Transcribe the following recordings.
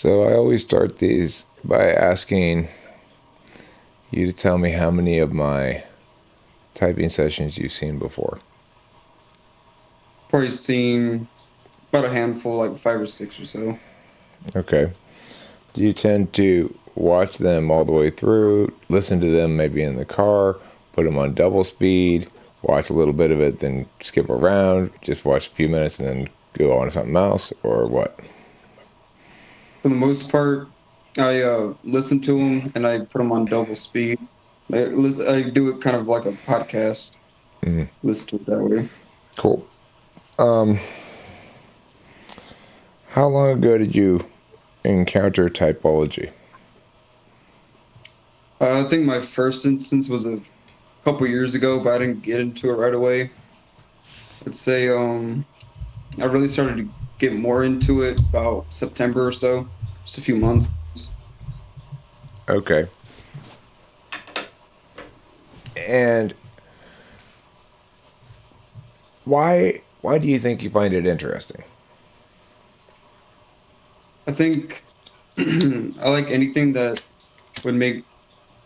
So I always start these by asking you to tell me how many of my typing sessions you've seen before. Probably seen about a handful, like 5 or 6 or so. Okay. Do you tend to watch them all the way through, listen to them maybe in the car, put them on double speed, watch a little bit of it, then skip around, just watch a few minutes and then go on to something else, or what? For the most part, I listen to them and I put them on double speed. I do it kind of like a podcast. Mm, Listen to it that way. cool. How long ago did you encounter typology? I think my first instance was a couple years ago, but I didn't get into it right away. I'd say I really started to get more into it about September or so, just a few months. Okay. And why do you think you find it interesting? I think I like anything that would make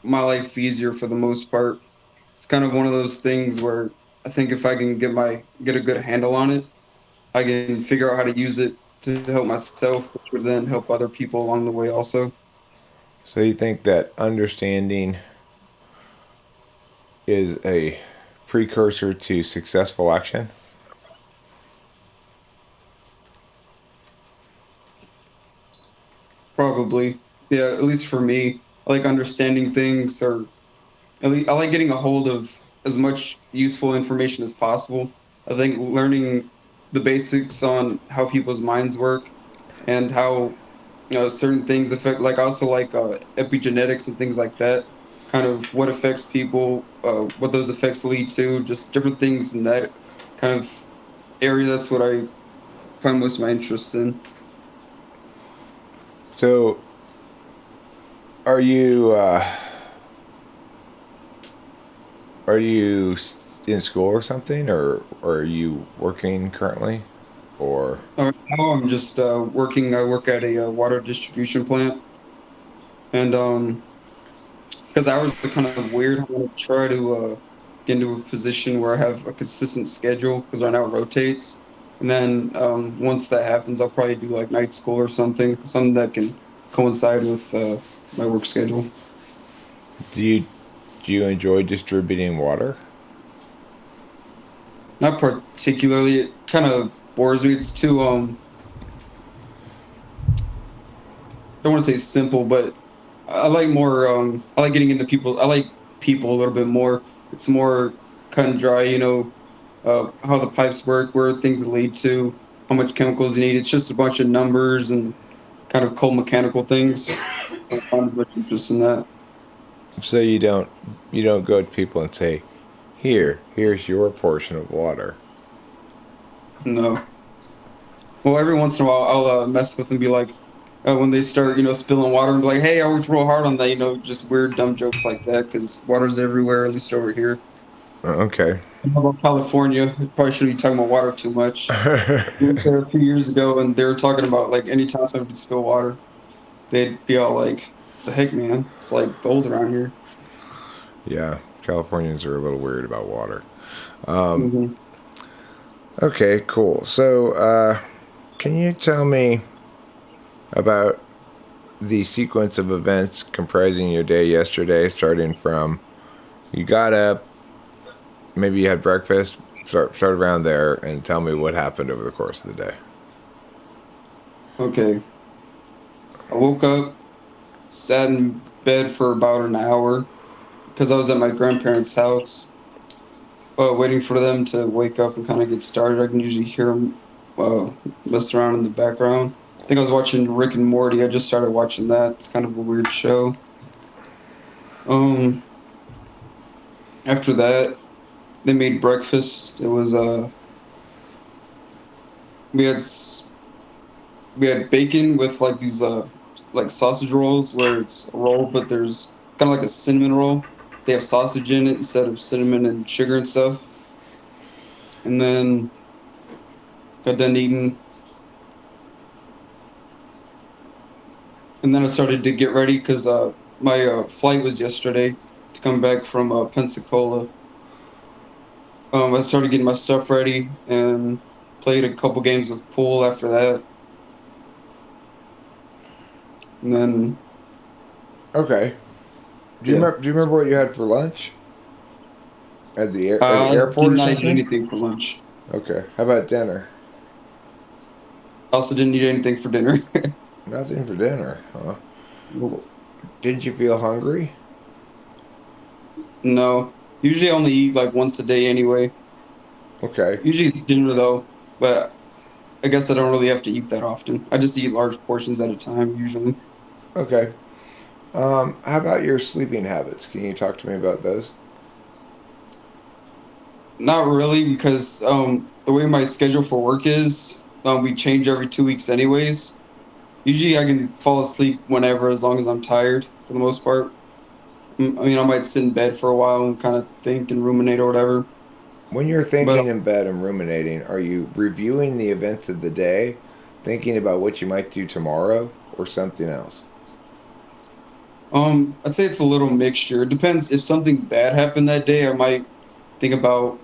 my life easier for the most part. It's kind of one of those things where I think if I can get a good handle on it, I can figure out how to use it to help myself, which would then help other people along the way also. So you think that understanding is a precursor to successful action? Probably. Yeah, at least for me. I like understanding things or at least I like getting a hold of as much useful information as possible. I think learning the basics on how people's minds work and how certain things affect, like also like epigenetics and things like that, kind of what affects people, what those effects lead to, just different things in that kind of area. That's what I find most of my interest in. So are you in school or something, or are you working currently, or Now I'm just working. I work at a water distribution plant, and because hours are kind of weird, I want to try to get into a position where I have a consistent schedule because right now it rotates. And then once that happens, I'll probably do like night school or something that can coincide with my work schedule. do you do you enjoy distributing water? Not particularly. It kind of bores me. It's too I don't want to say simple, but I like more. I like getting into people. I like people a little bit more. It's more cut and dry. How the pipes work, where things lead to, how much chemicals you need. It's just a bunch of numbers and kind of cold mechanical things. I don't find as much interest in that. So you don't go to people and say, here's your portion of water. No. Well, every once in a while, I'll mess with them, be like, when they start, spilling water, and be like, "Hey, I worked real hard on that." Just weird, dumb jokes like that, because water's everywhere, at least over here. Okay. How about California? I probably shouldn't be talking about water too much. We went there a few years ago, and they were talking about like anytime somebody would spill water, they'd be all like, "The heck, man! It's like gold around here." Yeah, Californians are a little weird about water. Hmm. Okay, cool. So, can you tell me about the sequence of events comprising your day yesterday, starting from you got up, maybe you had breakfast, start around there, and tell me what happened over the course of the day. Okay, I woke up, sat in bed for about an hour because I was at my grandparents' house, waiting for them to wake up and kind of get started. I can usually hear them messing around in the background. I think I was watching Rick and Morty. I just started watching that. It's kind of a weird show. Um, After that, they made breakfast. It was we had s- we had bacon with like these like sausage rolls where it's a roll, but there's kind of like a cinnamon roll. They have sausage in it instead of cinnamon and sugar and stuff. And then got done eating. and then I started to get ready because my flight was yesterday to come back from Pensacola. I started getting my stuff ready and played a couple games of pool after that, and then Okay. yeah, Do you remember what you had for lunch at the I airport did or not eat something? anything for lunch. Okay. How about dinner? I also didn't eat anything for dinner. Nothing for dinner, huh? Nope. Didn't you feel hungry? No, usually I only eat like once a day anyway. Okay. Usually it's dinner though, but I guess I don't really have to eat that often. I just eat large portions at a time usually. Okay. How about your sleeping habits? Can you talk to me about those? Not really because the way my schedule for work is, we change every 2 weeks anyways. Usually I can fall asleep whenever as long as I'm tired for the most part. I mean, I might sit in bed for a while and kind of think and ruminate or whatever. When you're But thinking in bed and ruminating, are you reviewing the events of the day, thinking about what you might do tomorrow, or something else? I'd say it's a little mixture. It depends if something bad happened that day, I might think about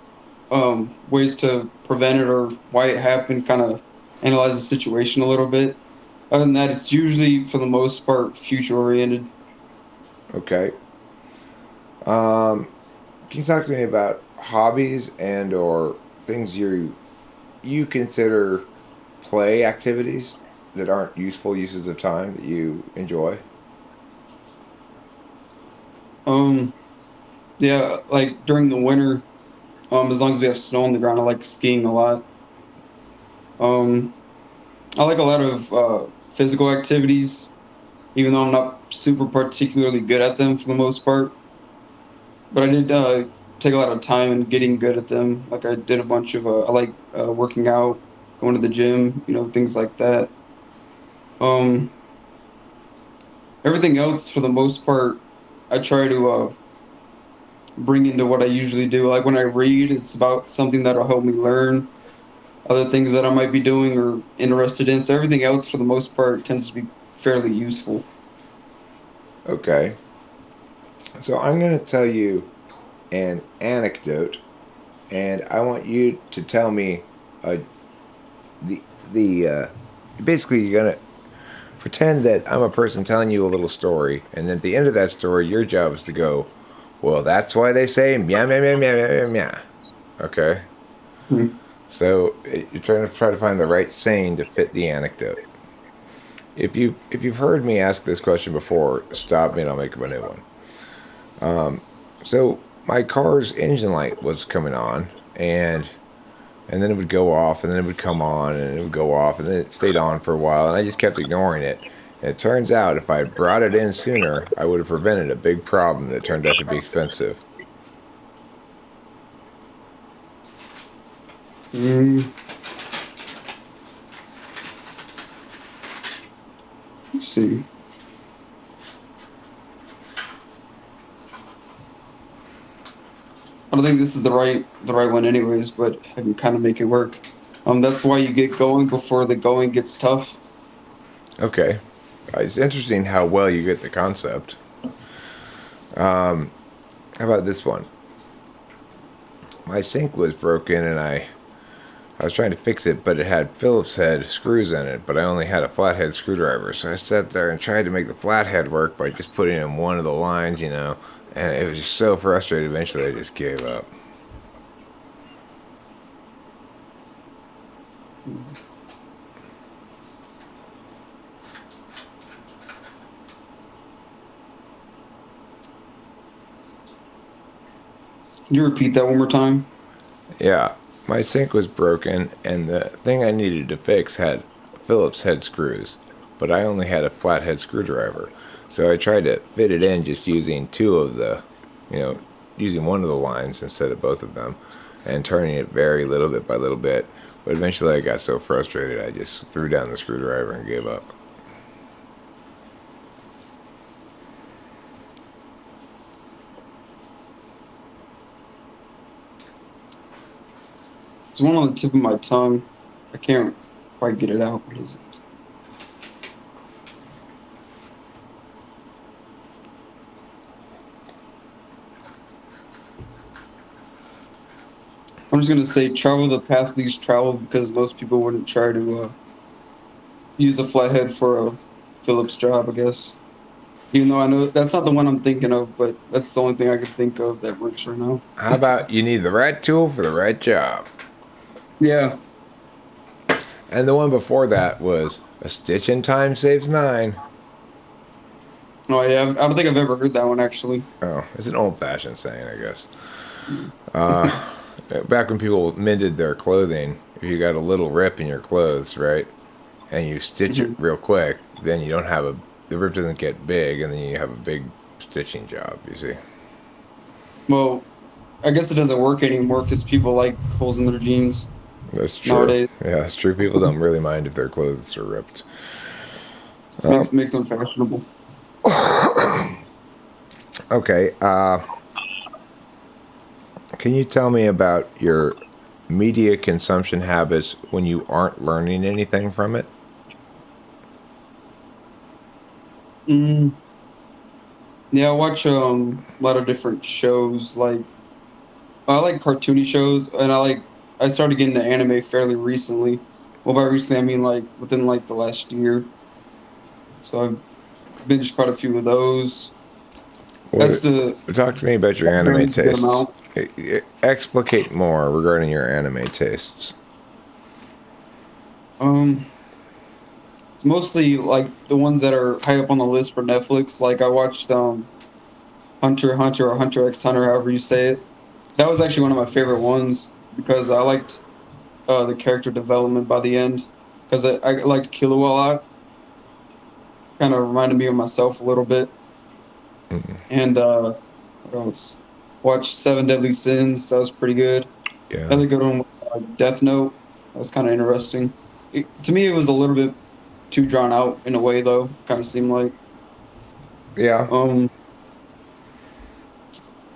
ways to prevent it or why it happened, kind of analyze the situation a little bit. Other than that, it's usually for the most part future oriented. Okay. Um, can you talk to me about hobbies and or things you consider play activities that aren't useful uses of time that you enjoy? Um, yeah, like during the winter, as long as we have snow on the ground, I like skiing a lot. Um, I like a lot of physical activities, even though I'm not super particularly good at them for the most part. But I did take a lot of time in getting good at them. Like I did a bunch of, I like working out, going to the gym, things like that. Um, Everything else, for the most part, I try to bring into what I usually do. Like when I read, it's about something that'll help me learn other things that I might be doing or interested in. So everything else, for the most part, tends to be fairly useful. Okay. So I'm going to tell you an anecdote, and I want you to tell me uh, the the basically you're gonna pretend that I'm a person telling you a little story, and then at the end of that story, your job is to go, well, that's why they say meow meow meow meow meow meow. Okay, Hmm. so you're trying to find the right saying to fit the anecdote. If you've heard me ask this question before, stop me and I'll make up a new one. So my car's engine light was coming on, and then it would go off, and then it would come on, and it would go off, and then it stayed on for a while, and I just kept ignoring it. And it turns out if I had brought it in sooner, I would have prevented a big problem that turned out to be expensive. Mm, let's see. I don't think this is the right one, anyways, but I can kind of make it work. That's why you get going before the going gets tough. Okay, it's interesting how well you get the concept. How about this one? My sink was broken, and I was trying to fix it, but it had Phillips head screws in it, but I only had a flathead screwdriver. So I sat there and tried to make the flathead work by just putting in one of the lines, and it was just so frustrating. Eventually, I just gave up. Can you repeat that one more time? Yeah, my sink was broken, and the thing I needed to fix had Phillips head screws, but I only had a flathead screwdriver. So I tried to fit it in just using two of the, you know, using one of the lines instead of both of them, and turning it very little bit by little bit. But eventually I got so frustrated I just threw down the screwdriver and gave up. It's one on the tip of my tongue. I can't quite get it out. What is it? I'm just gonna say travel the path least traveled because most people wouldn't try to use a flathead for a Phillips job, I guess. Even though I know that's not the one I'm thinking of, but that's the only thing I could think of that works right now. How about you need the right tool for the right job? Yeah. And the one before that was a stitch in time saves nine. Oh yeah. I don't think I've ever heard that one actually. Oh, it's an old fashioned saying, I guess. Mm. Back when people mended their clothing, if you got a little rip in your clothes, right, and you stitch it Mhm. real quick, then you don't have the rip doesn't get big, and then you have a big stitching job, you see. Well, I guess it doesn't work anymore because people like holes in their jeans That's true. nowadays. Yeah, that's true. People don't really mind if their clothes are ripped. It makes them fashionable. Okay, can you tell me about your media consumption habits when you aren't learning anything from it? Mm. Yeah, I watch a lot of different shows. Like I like cartoony shows, and I started getting into anime fairly recently. Well, by recently I mean like within like the last year. So I've binged quite a few of those. That's What, the talk to me about your anime varies a good tastes. amount. Explicate more regarding your anime tastes. Um, it's mostly like the ones that are high up on the list for Netflix. Like I watched Hunter x Hunter or Hunter x Hunter, however you say it. That was actually one of my favorite ones because I liked the character development by the end because I liked Killua a lot. Kind of reminded me of myself a little bit. Mm, And what else? Watched Seven Deadly Sins. That was pretty good. yeah. Another good one was Death Note. That was kind of interesting. To me, it was a little bit too drawn out in a way, though. Kind of seemed like. Yeah. Um,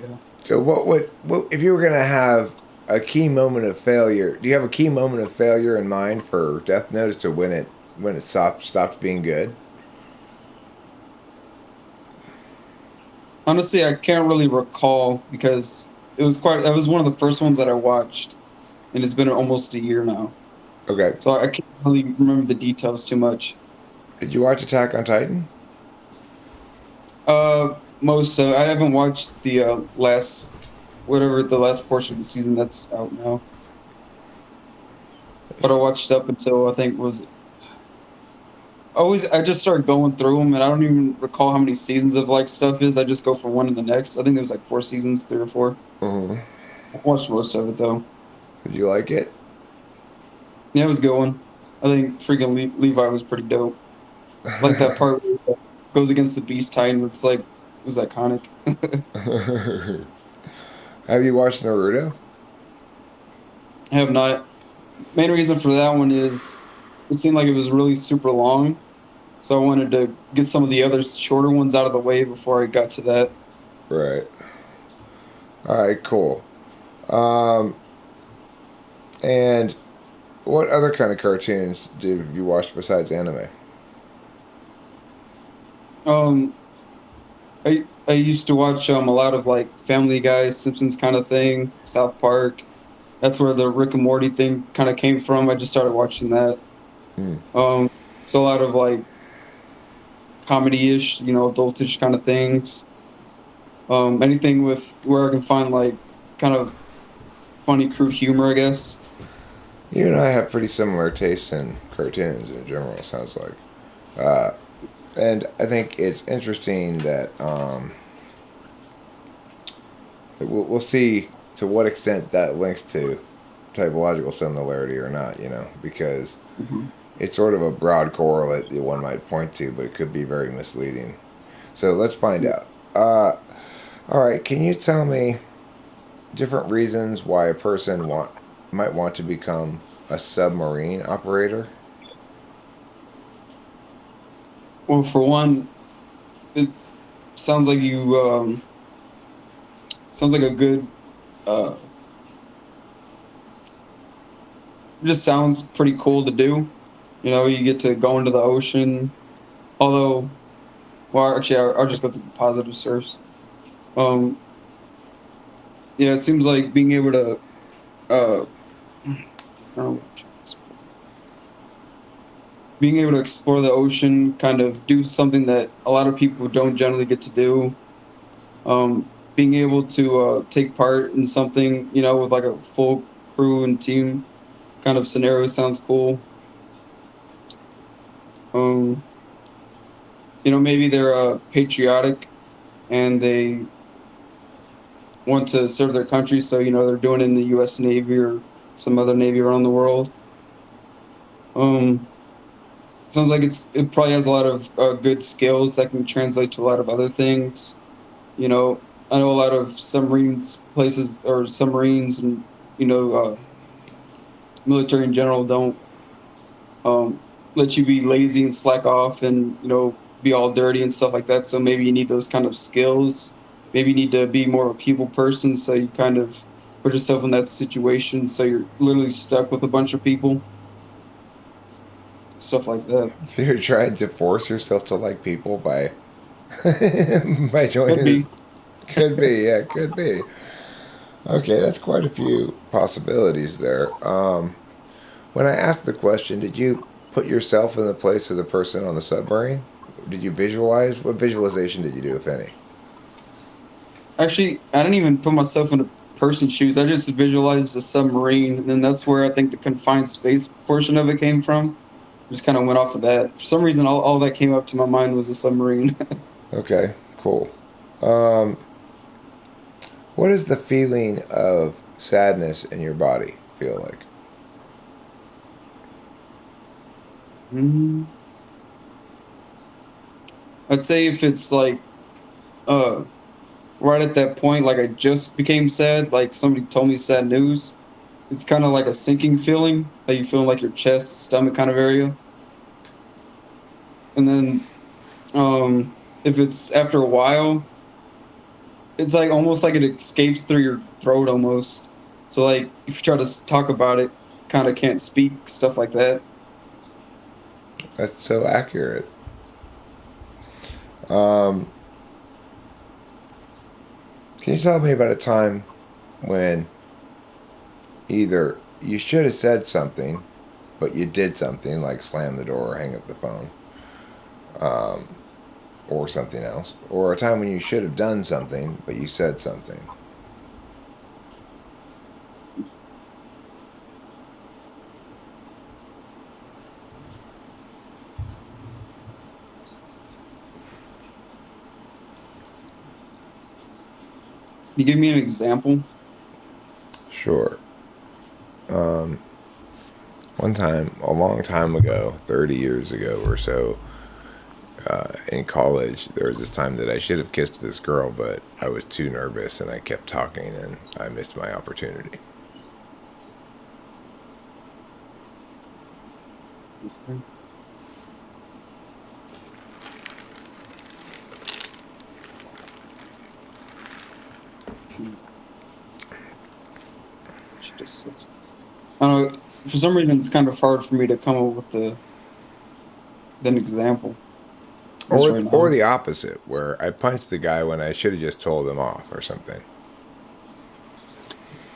yeah. So what if you were gonna have a key moment of failure? Do you have a key moment of failure in mind for Death Note as to when it stopped being good? Honestly, I can't really recall because it was quite. That was one of the first ones that I watched, and it's been almost a year now. Okay. So I can't really remember the details too much. Did you watch Attack on Titan? Most I haven't watched the last whatever the last portion of the season that's out now, but I watched up until I think was always I just start going through them and I don't even recall how many seasons of like stuff is. I just go from one to the next. I think there was like 4 seasons, 3 or 4. Mm-hmm. I watched most of it though. Did you like it? Yeah, it was going. I think freaking Levi was pretty dope. Like that part where he goes against the Beast Titan. It's like it was iconic. Have you watched Naruto? I have not. Main reason for that one is it seemed like it was really super long. So I wanted to get some of the other shorter ones out of the way before I got to that. Right. All right. Cool. Um, and what other kind of cartoons did you watch besides anime? Um, I used to watch a lot of like Family Guy, Simpsons kind of thing, South Park. That's where the Rick and Morty thing kind of came from. I just started watching that. Hmm. Um, so a lot of like comedy-ish, adultish kind of things. Anything with where I can find like kind of funny, crude humor, I guess. You and I have pretty similar tastes in cartoons in general. It sounds like. Uh, And I think it's interesting that we'll see to what extent that links to typological similarity or not, because Mhm. it's sort of a broad correlate that one might point to, but it could be very misleading. So let's find out. All right, can you tell me different reasons why a person might want to become a submarine operator? Well, for one, it sounds like you sounds like a good uh just sounds pretty cool to do. You get to go into the ocean. Although, well, actually, I'll just go to the positive source. Um, yeah, it seems like being able to uh, I don't know what I'm trying to explain. Being able to explore the ocean, kind of do something that a lot of people don't generally get to do. Being able to take part in something, with like a full crew and team kind of scenario sounds cool. Um, maybe they're patriotic and they want to serve their country, so they're doing it in the U.S. Navy or some other navy around the world. Um, Sounds like it probably has a lot of good skills that can translate to a lot of other things. I know a lot of submarines places or submarines and military in general don't um, let you be lazy and slack off and be all dirty and stuff like that. So maybe you need those kind of skills. Maybe you need to be more of a people person. So you kind of put yourself in that situation. So you're literally stuck with a bunch of people, stuff like that. So you're trying to force yourself to like people by by joining Could this. be. Could be, yeah, could be. Okay, that's quite a few possibilities there. When I asked the question, did you put yourself in the place of the person on the submarine? Did you visualize? What visualization did you do, if any? Actually, I didn't even put myself in a person's shoes. I just visualized a submarine, and then that's where I think the confined space portion of it came from. Just kind of went off of that. For some reason, all that came up to my mind was a submarine. Okay, cool. Um, what does the feeling of sadness in your body feel like? Mm, I'd say if it's like uh right at that point, like I just became sad, like somebody told me sad news. It's kind of like a sinking feeling that you feel in like your chest, stomach kind of area. And then if it's after a while, it's like almost like it escapes through your throat almost. So like if you try to talk about it, kind of can't speak, stuff like that. That's so accurate. Um, can you tell me about a time when either you should have said something, but you did something like slam the door or hang up the phone, or something else, or a time when you should have done something, but you said something? You give me an example. Sure. Um, One time, a long time ago, 30 years ago or so, in college, there was this time that I should have kissed this girl, but I was too nervous and I kept talking and I missed my opportunity. Okay. Hmm, she just says- I don't know. For some reason, it's kind of hard for me to come up with an example. This right Or now. the opposite, where I punched the guy when I should have just told him off or something.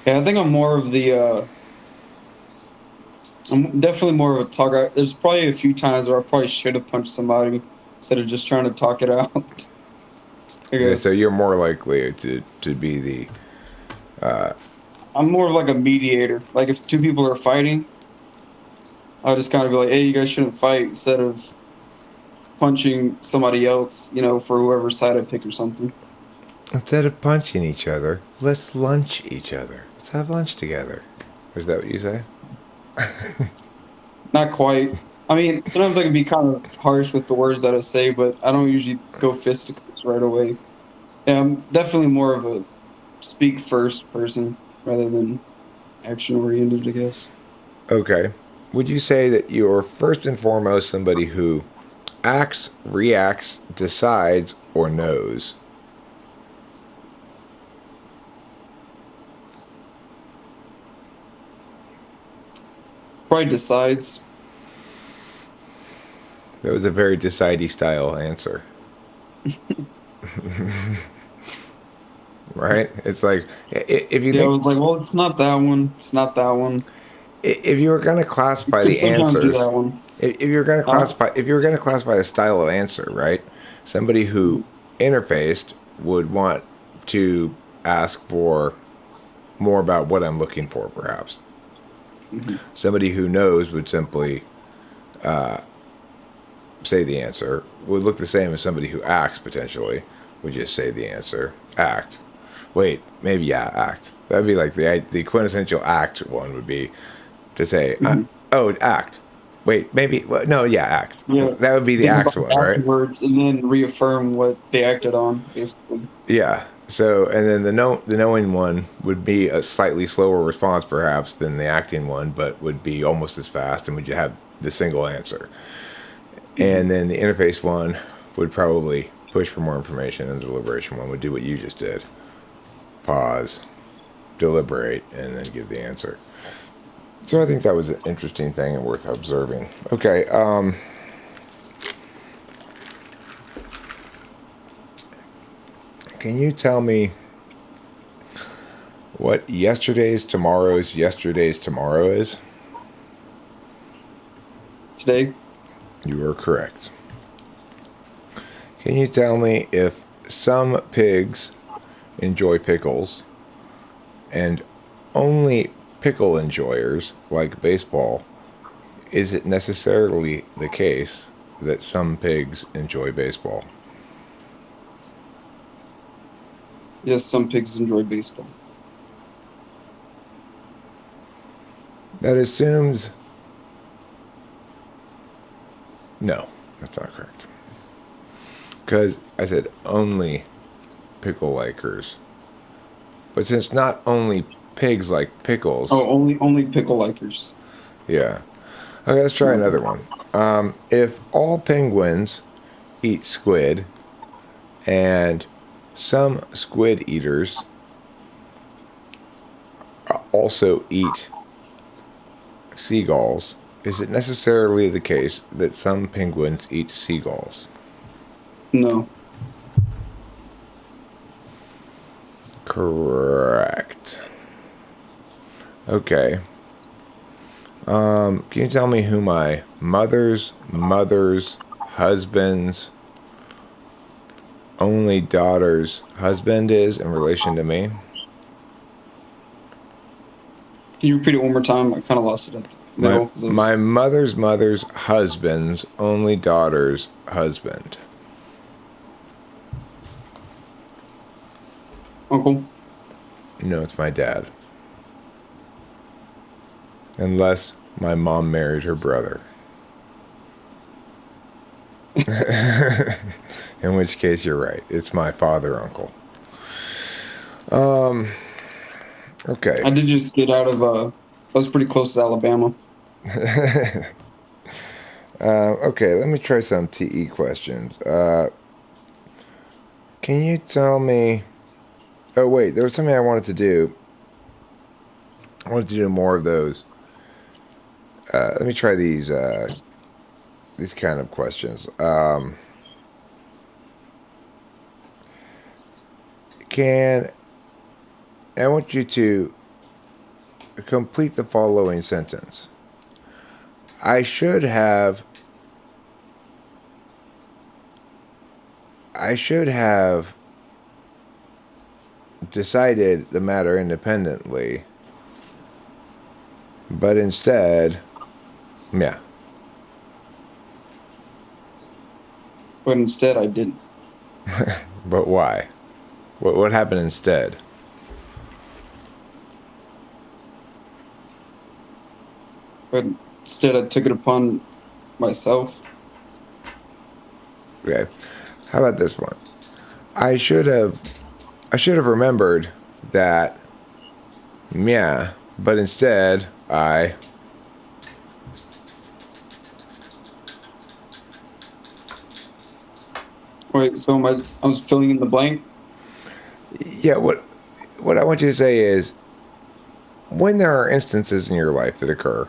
Yeah, I think I'm more of the. I'm definitely more of a talker. There's probably a few times where I probably should have punched somebody instead of just trying to talk it out. I Yeah, so guess you're more likely to be the. I'm more of like a mediator. Like if two people are fighting, I'll just kind of be like, "Hey, you guys shouldn't fight," instead of punching somebody else. For whoever side I pick or something. Instead of punching each other, let's lunch each other. Let's have lunch together. Is that what you say? Not quite. I mean, sometimes I can be kind of harsh with the words that I say, but I don't usually go fisticuffs right away. Yeah, I'm definitely more of a speak first person rather than action oriented, I guess. Okay. Would you say that you're first and foremost somebody who acts, reacts, decides, or knows? Probably decides. That was a very decidey style answer. right? It's like if you Yeah, I think was like, well, it's not that one. It's not that one. if you were going to It classify could the sometimes be answers, that one. if you're going to Huh? classify if you were going to classify the style of answer, right? Somebody who interfaced would want to ask for more about what I'm looking for, perhaps. Mm-hmm. Somebody who knows would simply say the answer. Would look the same as somebody who acts, potentially. Would just say the answer. Act. Wait, maybe, yeah, act. That'd be like the quintessential act one would be to say, Mm-hmm. oh, act. Wait, maybe, well, no, yeah, act. Yeah. That would be the Think acts about it one, right? afterwards and then reaffirm what they acted on, basically. Yeah. So, and then the knowing one would be a slightly slower response, perhaps, than the acting one, but would be almost as fast and would have the single answer. Mm-hmm. And then the interface one would probably push for more information, and the deliberation one would do what you just did: pause, deliberate, and then give the answer. So I think that was an interesting thing and worth observing. Okay. Can you tell me what yesterday's tomorrow is? Today, You are correct. Can you tell me if some pigs enjoy pickles and only pickle enjoyers like baseball, is it necessarily the case that some pigs enjoy baseball? yes, some pigs enjoy baseball. That assumes... No, that's not correct. Because I said only pickle likers. But since not only pigs like pickles... Oh, only pickle likers. Yeah. Okay, let's try another one. If all penguins eat squid and some squid eaters also eat seagulls, is it necessarily the case that some penguins eat seagulls? No. Correct. Okay. Can you tell me who my mother's husband's only daughter's husband is in relation to me? Can you repeat it one more time? I kind of lost it at the My middle. 'Cause I was, my mother's husband's only daughter's husband. uncle. No, it's my dad. Unless my mom married her brother. In which case, you're right. It's my father uncle. Okay. I did just get out of. I was pretty close to Alabama. Okay, let me try some TE questions. Can you tell me... Oh, wait, there was something I wanted to do. I wanted to do more of those. Let me try these kind of questions. I want you to complete the following sentence. I should have decided the matter independently, but instead, yeah. But instead, I didn't. But why? What happened instead? But instead, I took it upon myself. Okay. How about this one? I should have remembered that, yeah, but instead I... Wait, so I was filling in the blank. Yeah, what I want you to say is, when there are instances in your life that occur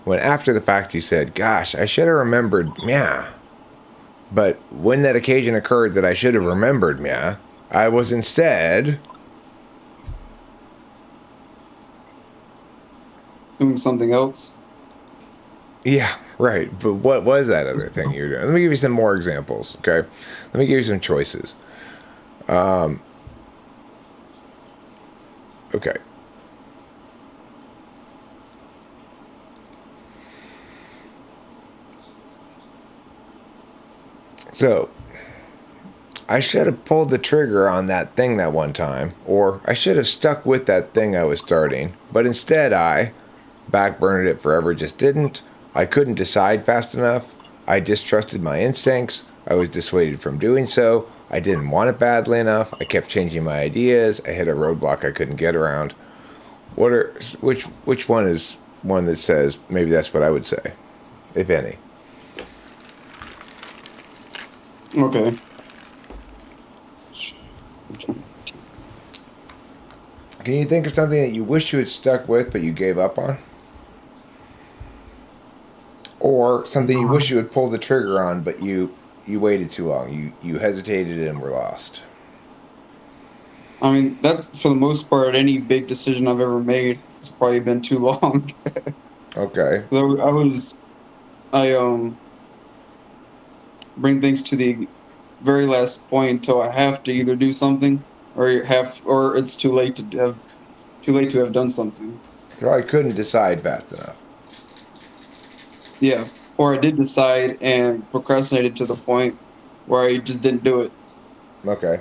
when after the fact you said, gosh, I should have remembered, yeah, but when that occasion occurred that I should have remembered, yeah, I was instead... doing something else. Yeah, right. But what was that other thing you were doing? Let me give you some more examples, okay? Let me give you some choices. Okay. So, I should have pulled the trigger on that thing that one time, or I should have stuck with that thing I was starting, but instead I backburned it forever, just didn't. I couldn't decide fast enough. I distrusted my instincts. I was dissuaded from doing so. I didn't want it badly enough. I kept changing my ideas. I hit a roadblock I couldn't get around. What are which one is one that says maybe that's what I would say, if any? Okay. Can you think of something that you wish you had stuck with but you gave up on? Or something you wish you had pulled the trigger on but you waited too long. You hesitated and were lost. I mean, that's for the most part any big decision I've ever made. It's probably been too long. Okay. So I bring things to the very last point until I have to either do something or it's too late to have done something. So I couldn't decide fast enough. Yeah. Or I did decide and procrastinated to the point where I just didn't do it. Okay.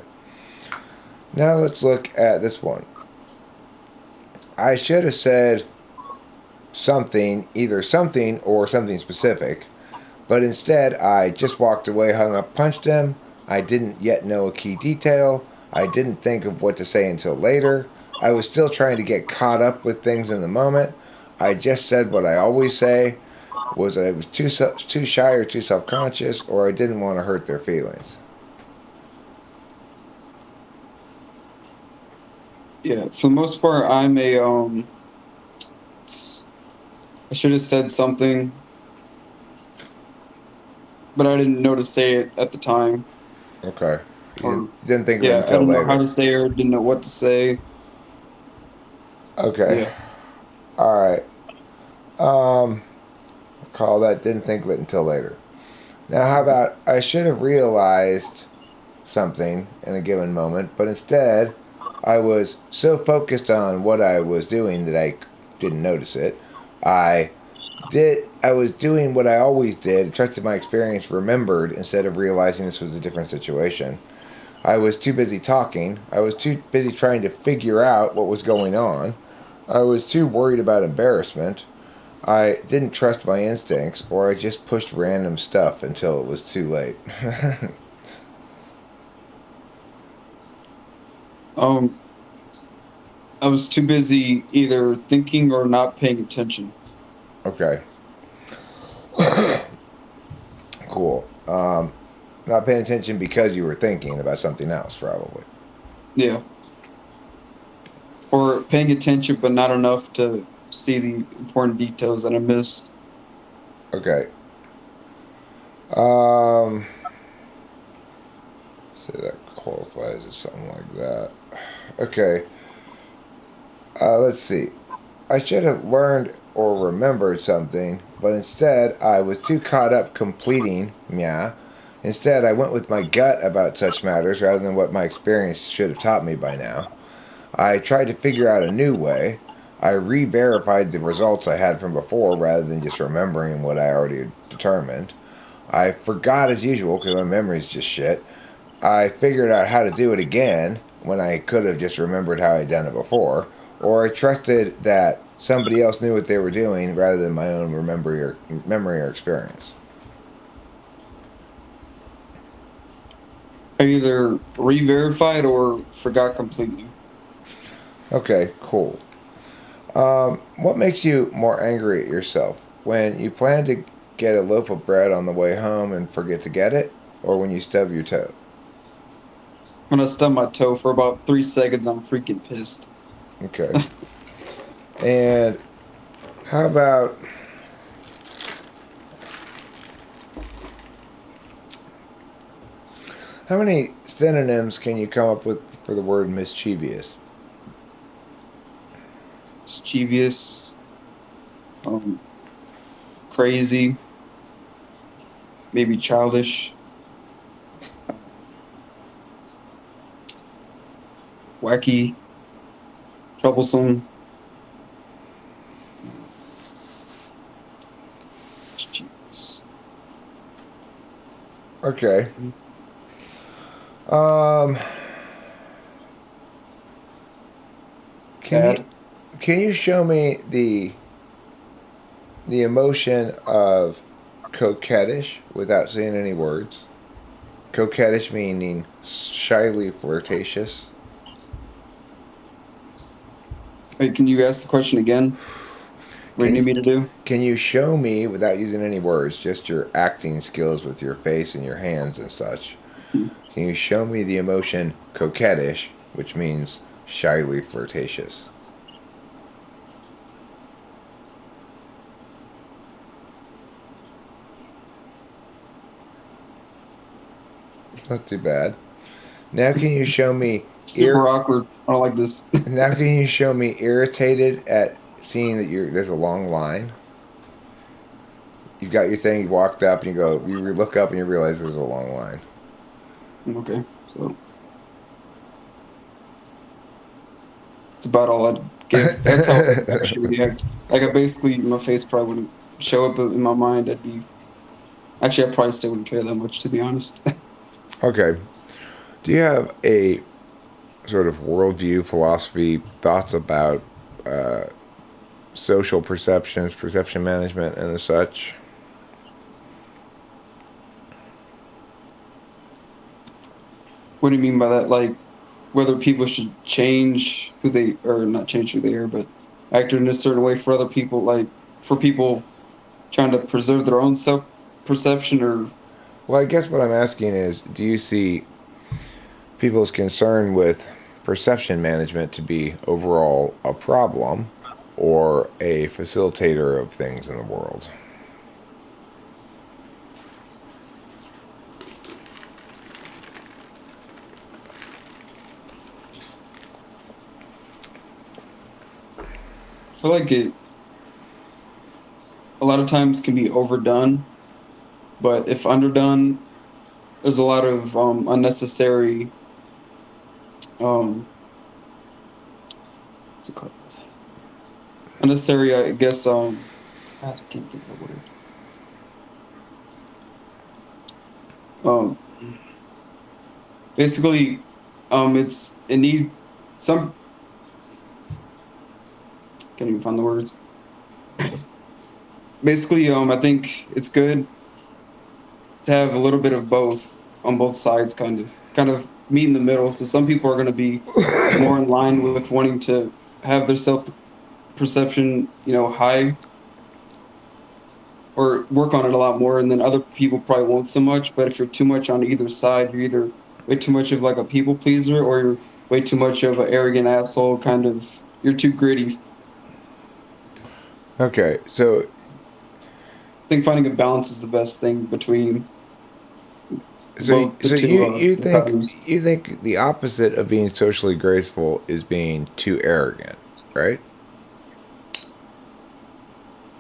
Now let's look at this one. I should have said something, either something or something specific, but instead I just walked away, hung up, punched him. I didn't yet know a key detail. I didn't think of what to say until later. I was still trying to get caught up with things in the moment. I just said what I always say. Was I was too shy or too self conscious, or I didn't want to hurt their feelings. Yeah. For the most part, I should have said something, but I didn't know to say it at the time. Okay. You Or didn't think of it yeah, I until didn't know how later. to say it or didn't know what to say. Okay. Yeah. All right. Um, call that didn't think of it until later. Now, how about I should have realized something in a given moment, but instead I was so focused on what I was doing that I didn't notice it. I I was doing what I always did, trusted my experience, remembered instead of realizing this was a different situation. I was too busy talking. I was too busy trying to figure out what was going on. I was too worried about embarrassment. I didn't trust my instincts, or I just pushed random stuff until it was too late. Um, I was too busy either thinking or not paying attention. Okay, cool. Not paying attention because you were thinking about something else, probably. Yeah. Or paying attention, but not enough to see the important details that I missed. Okay. Um, say that qualifies as something like that. Okay. Let's see. I should have learned or remembered something, but instead I was too caught up completing, yeah. Instead, I went with my gut about such matters rather than what my experience should have taught me by now. I tried to figure out a new way. I re verified the results I had from before rather than just remembering what I already had determined. I forgot as usual because my memory's just shit. I figured out how to do it again when I could have just remembered how I'd done it before, or I trusted that somebody else knew what they were doing rather than my own memory or experience. I either re-verified or forgot completely. Okay, cool. What makes you more angry at yourself? When you plan to get a loaf of bread on the way home and forget to get it, or when you stub your toe? When I stubbed my toe for about 3 seconds, I'm freaking pissed. Okay. And how about how many synonyms can you come up with for the word mischievous? Mischievous. crazy, maybe childish, wacky, troublesome. Okay. Um, can you Bad. can you show me the emotion of coquettish without saying any words? Coquettish meaning shyly flirtatious. Wait, can you ask the question again? What do you Can need you me to do? can you show me without using any words, just your acting skills with your face and your hands and such? Can you show me the emotion coquettish, which means shyly flirtatious? Not too bad. Now can you show me Super awkward. I don't like this. now can you show me irritated at seeing that there's a long line? You got your thing, you walked up and you look up and you realize there's a long line. Okay, so it's about all I'd give. That's how I'd actually react. Like, I basically, my face probably wouldn't show up, but in my mind, I'd be. Actually, I probably still wouldn't care that much, to be honest. Okay. Do you have a sort of worldview, philosophy, thoughts about social perceptions, perception management, and the such? What do you mean by that? Like, whether people should change who they, or not change who they are, but act in a certain way for other people, like, for people trying to preserve their own self perception, or. Well, I guess what I'm asking is, do you see people's concern with perception management to be overall a problem or a facilitator of things in the world? I feel like it a lot of times can be overdone, but if underdone, there's a lot of unnecessary um what's it called? Unnecessary, I guess. I can't think of the word. Um, Basically, it needs some. Can't even find the words. Basically, I think it's good to have a little bit of both on both sides, kind of meet in the middle. So some people are going to be more in line with wanting to have their self perception, high, or work on it a lot more, and then other people probably won't so much. But if you're too much on either side, you're either way too much of like a people pleaser, or you're way too much of an arrogant asshole. Kind of, you're too gritty. Okay, so I think finding a balance is the best thing between so both the so two dichotomies. you think the opposite of being socially graceful is being too arrogant, right?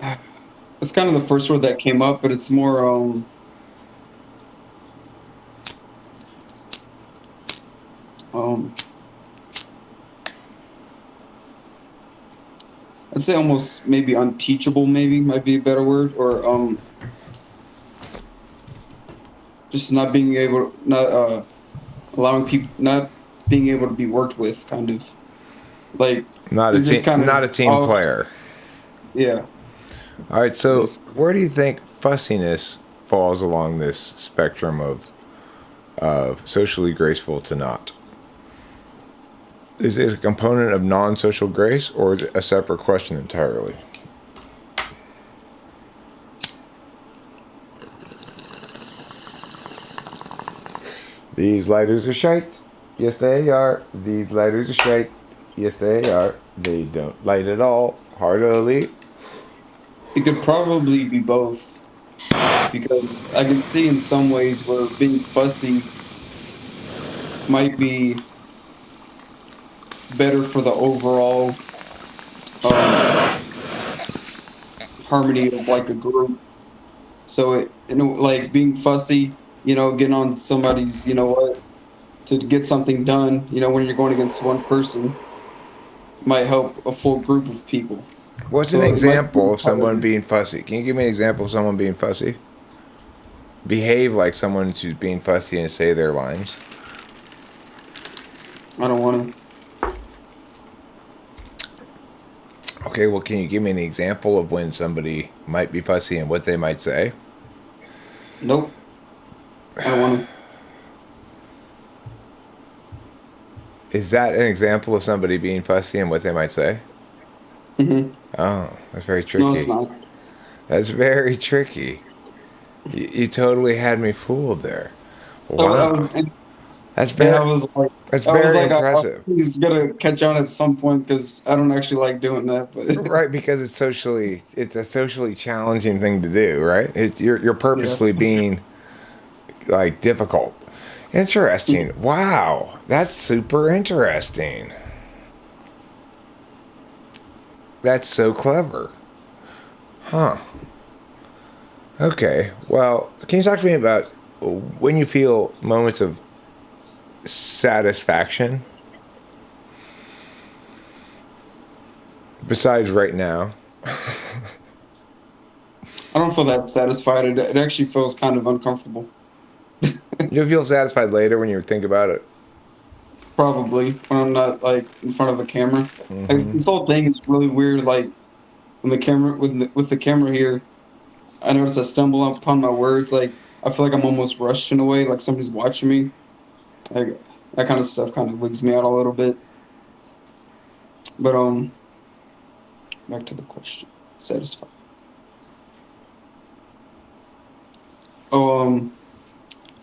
That's kind of the first word that came up, but it's more um I'd say almost maybe unteachable, maybe might be a better word, or just not being able, not allowing people, not being able to be worked with, kind of like you're just kind Not a of, team oh player. yeah, All right, so basically. where do you think fussiness falls along this spectrum of socially graceful to not? Is it a component of non-social grace, or is it a separate question entirely? These lighters are shite. Yes, they are. These lighters are shite. Yes, they are. They don't light at all. Heartily. It could probably be both, because I can see in some ways where being fussy might be better for the overall um harmony of like a group. So like being fussy, getting on somebody's, to get something done, when you're going against one person might help a full group of people. What's an So it might be example of someone entirely. being fussy? Can you give me an example of someone being fussy? Behave like someone who's being fussy and say their lines. I don't want Okay, well, can you give me an example of when somebody might be fussy and what they might say? to. Nope. I don't want Is that an example of somebody being fussy and what they might say? to. Oh, that's very No, it's tricky. not. That's very tricky. You totally had me fooled there. I Wow. was, and That's I very was like, that's I was very like, impressive. he's gonna catch on at some point because I don't actually like doing that. But Right, because it's a socially challenging thing to do, right? You're yeah, purposely being like difficult. Interesting. Wow, that's super interesting. That's so clever. Huh. Okay. Well, can you talk to me about when you feel moments of satisfaction besides right now? I don't feel that satisfied. It actually feels kind of uncomfortable. You feel satisfied later when you think about it. Probably when I'm not like in front of a camera. Like, Hmm. this whole thing is really weird. Like when the camera with the camera here, I notice I stumble upon my words. Like I feel like I'm almost rushed in a way. Like somebody's watching me. Like that kind of stuff kind of wigs me out a little bit. But back to the question. Satisfied. Oh,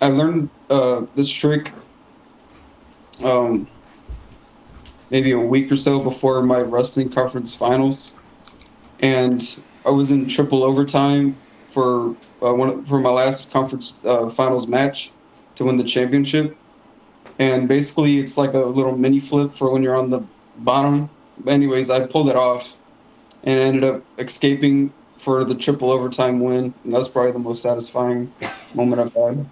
I learned this trick um maybe a week or so before my wrestling conference finals, and I was in triple overtime for for my last conference finals match to win the championship. And basically, it's like a little mini flip for when you're on the bottom. Anyways, I pulled it off and ended up escaping for the triple overtime win. And that's probably the most satisfying moment I've had.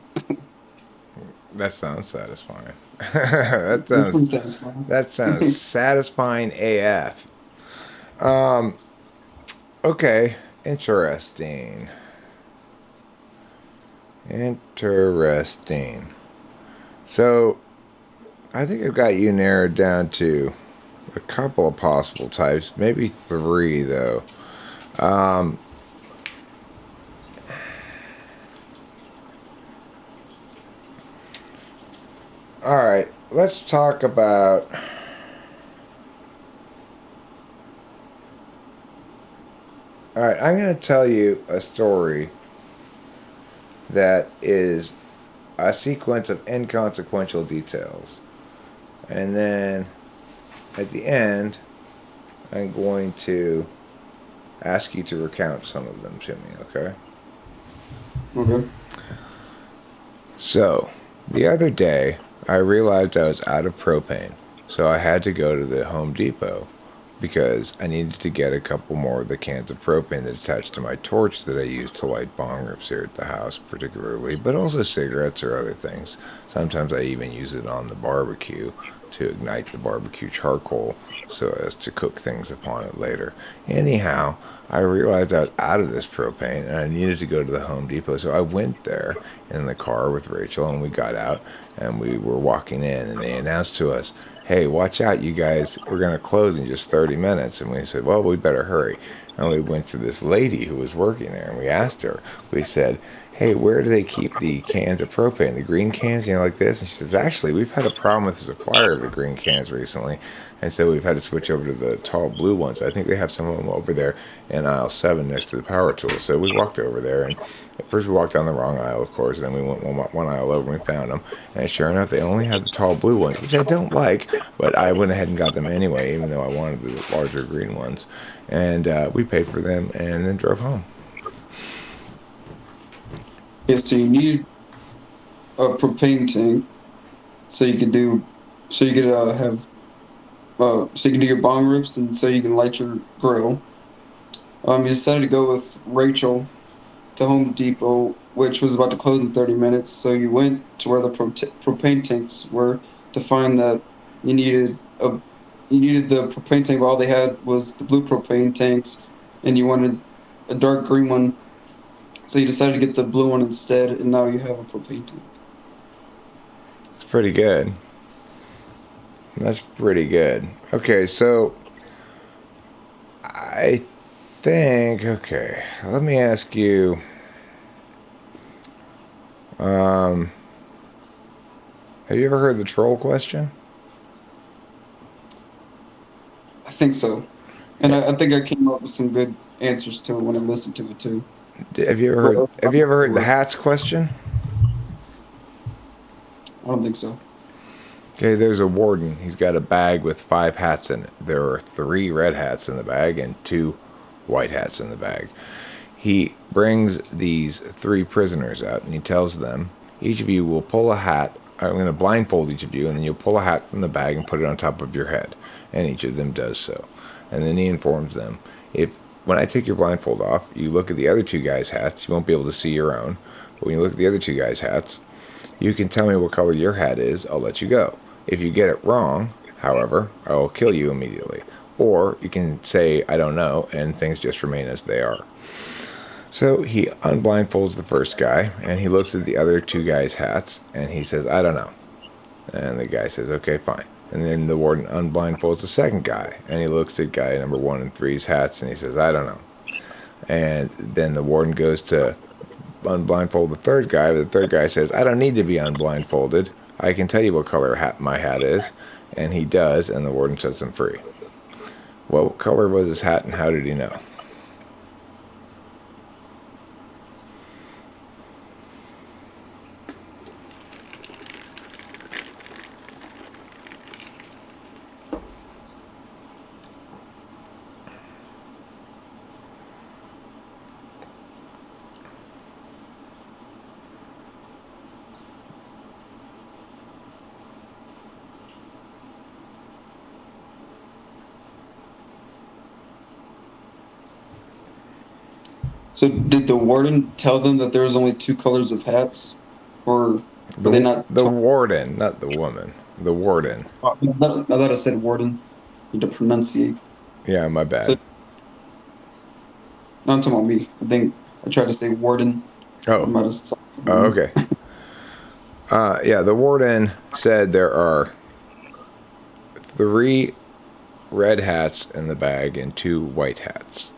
That sounds satisfying. that It's sounds pretty satisfying. that sounds satisfying AF. Um. Okay. Interesting. Interesting. So I think I've got you narrowed down to a couple of possible types, maybe three though. Um, all right, let's talk about. All right, I'm going to tell you a story that is a sequence of inconsequential details. And then at the end, I'm going to ask you to recount some of them to me, okay? Okay. So, the other day, I realized I was out of propane. So I had to go to the Home Depot because I needed to get a couple more of the cans of propane that attached to my torch that I use to light bong rips here at the house, particularly, but also cigarettes or other things. Sometimes I even use it on the barbecue to ignite the barbecue charcoal so as to cook things upon it later. Anyhow, I realized I was out of this propane and I needed to go to the Home Depot. So I went there in the car with Rachel and we got out and we were walking in and they announced to us, hey, watch out, you guys, we're going to close in just 30 minutes. And we said, well, we better hurry. And we went to this lady who was working there and we asked her, we said, hey, where do they keep the cans of propane, the green cans, like this? And she says, actually, we've had a problem with the supplier of the green cans recently. And so we've had to switch over to the tall blue ones. I think they have some of them over there in aisle 7 next to the power tool. So we walked over there and at first we walked down the wrong aisle, of course. Then we went one aisle over and we found them. And sure enough, they only had the tall blue ones, which I don't like. But I went ahead and got them anyway, even though I wanted the larger green ones. And we paid for them and then drove home. Yeah, so you need a propane tank so you could do, so you could have, so you can do your bong rips and so you can light your grill. You decided to go with Rachel to Home Depot, which was about to close in 30 minutes. So you went to where the propane tanks were to find that you needed a you needed the propane tank, but all they had was the blue propane tanks, and you wanted a dark green one. So you decided to get the blue one instead, and now you have a propane tank. It's pretty good. That's pretty good. Okay, so I think, okay, let me ask you, um, have you ever heard the troll question? I think so, and I think I came up with some good answers to it when I listened to it too. But Have you ever heard the hats question? I don't think so. Okay, there's a warden. He's got a bag with 5 hats in it. There are 3 red hats in the bag and 2 white hats in the bag. He brings these 3 prisoners out and he tells them, each of you will pull a hat. I'm going to blindfold each of you, and then you'll pull a hat from the bag and put it on top of your head. And each of them does so. And then he informs them, if when I take your blindfold off, you look at the other 2 guys' hats, you won't be able to see your own. But when you look at the other 2 guys' hats, you can tell me what color your hat is, I'll let you go. If you get it wrong, however, I will kill you immediately. Or you can say, I don't know, and things just remain as they are. So he unblindfolds the first guy, and he looks at the other 2 guys' hats, and he says, I don't know. And the guy says, okay, fine. And then the warden unblindfolds the second guy, and he looks at guy number 1 and 3's hats, and he says, I don't know. And then the warden goes to unblindfold the third guy, but the third guy says, I don't need to be unblindfolded. I can tell you what color my hat is. And he does, and the warden sets him free. What color was his hat, and how did he know? So did the warden tell them that there was only 2 colors of hats, or were they not? The warden, not the woman. The warden. I thought I said warden. You need to pronunciate. Yeah, my So bad. no, I'm talking about me. I think I tried to say warden. I Oh, might have said oh, warden. okay. Yeah, the warden said there are 3 red hats in the bag and 2 white hats.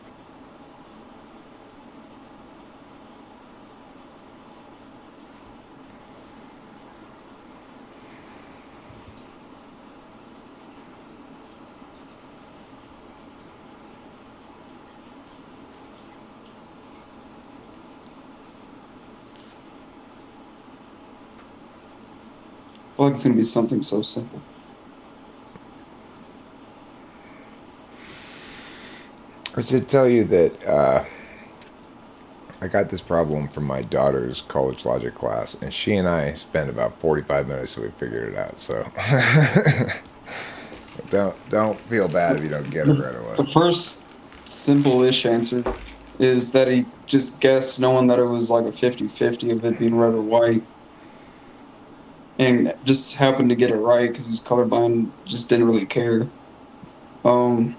I feel like it's gonna be something so simple. I should tell you that I got this problem from my daughter's college logic class, and she and I spent about 45 minutes so we figured it out. So don't feel bad if you don't get it right away. The first simple-ish answer is that he just guessed, knowing that it was like a 50-50 of it being red or white, and just happened to get it right because he was colorblind. Just didn't really care. Um,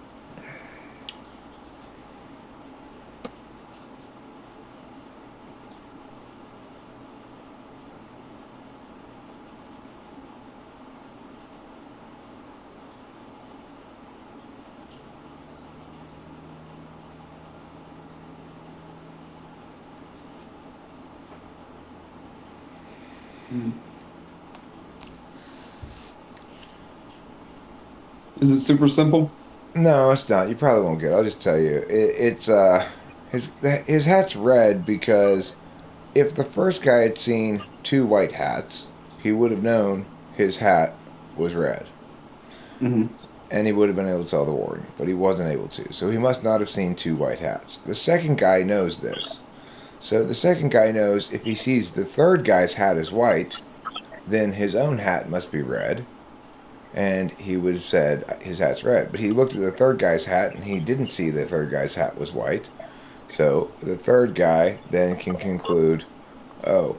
hmm. Is it super simple? No, it's not. You probably won't get it. I'll just tell you. His hat's red because if the first guy had seen 2 white hats, he would have known his hat was red. Hmm. And he would have been able to tell the warden, but he wasn't able to. So he must not have seen 2 white hats. The second guy knows this. So the second guy knows if he sees the third guy's hat is white, then his own hat must be red. and he would have said his hat's red. But he looked at the third guy's hat, and he didn't see the third guy's hat was white. So the third guy then can conclude, oh,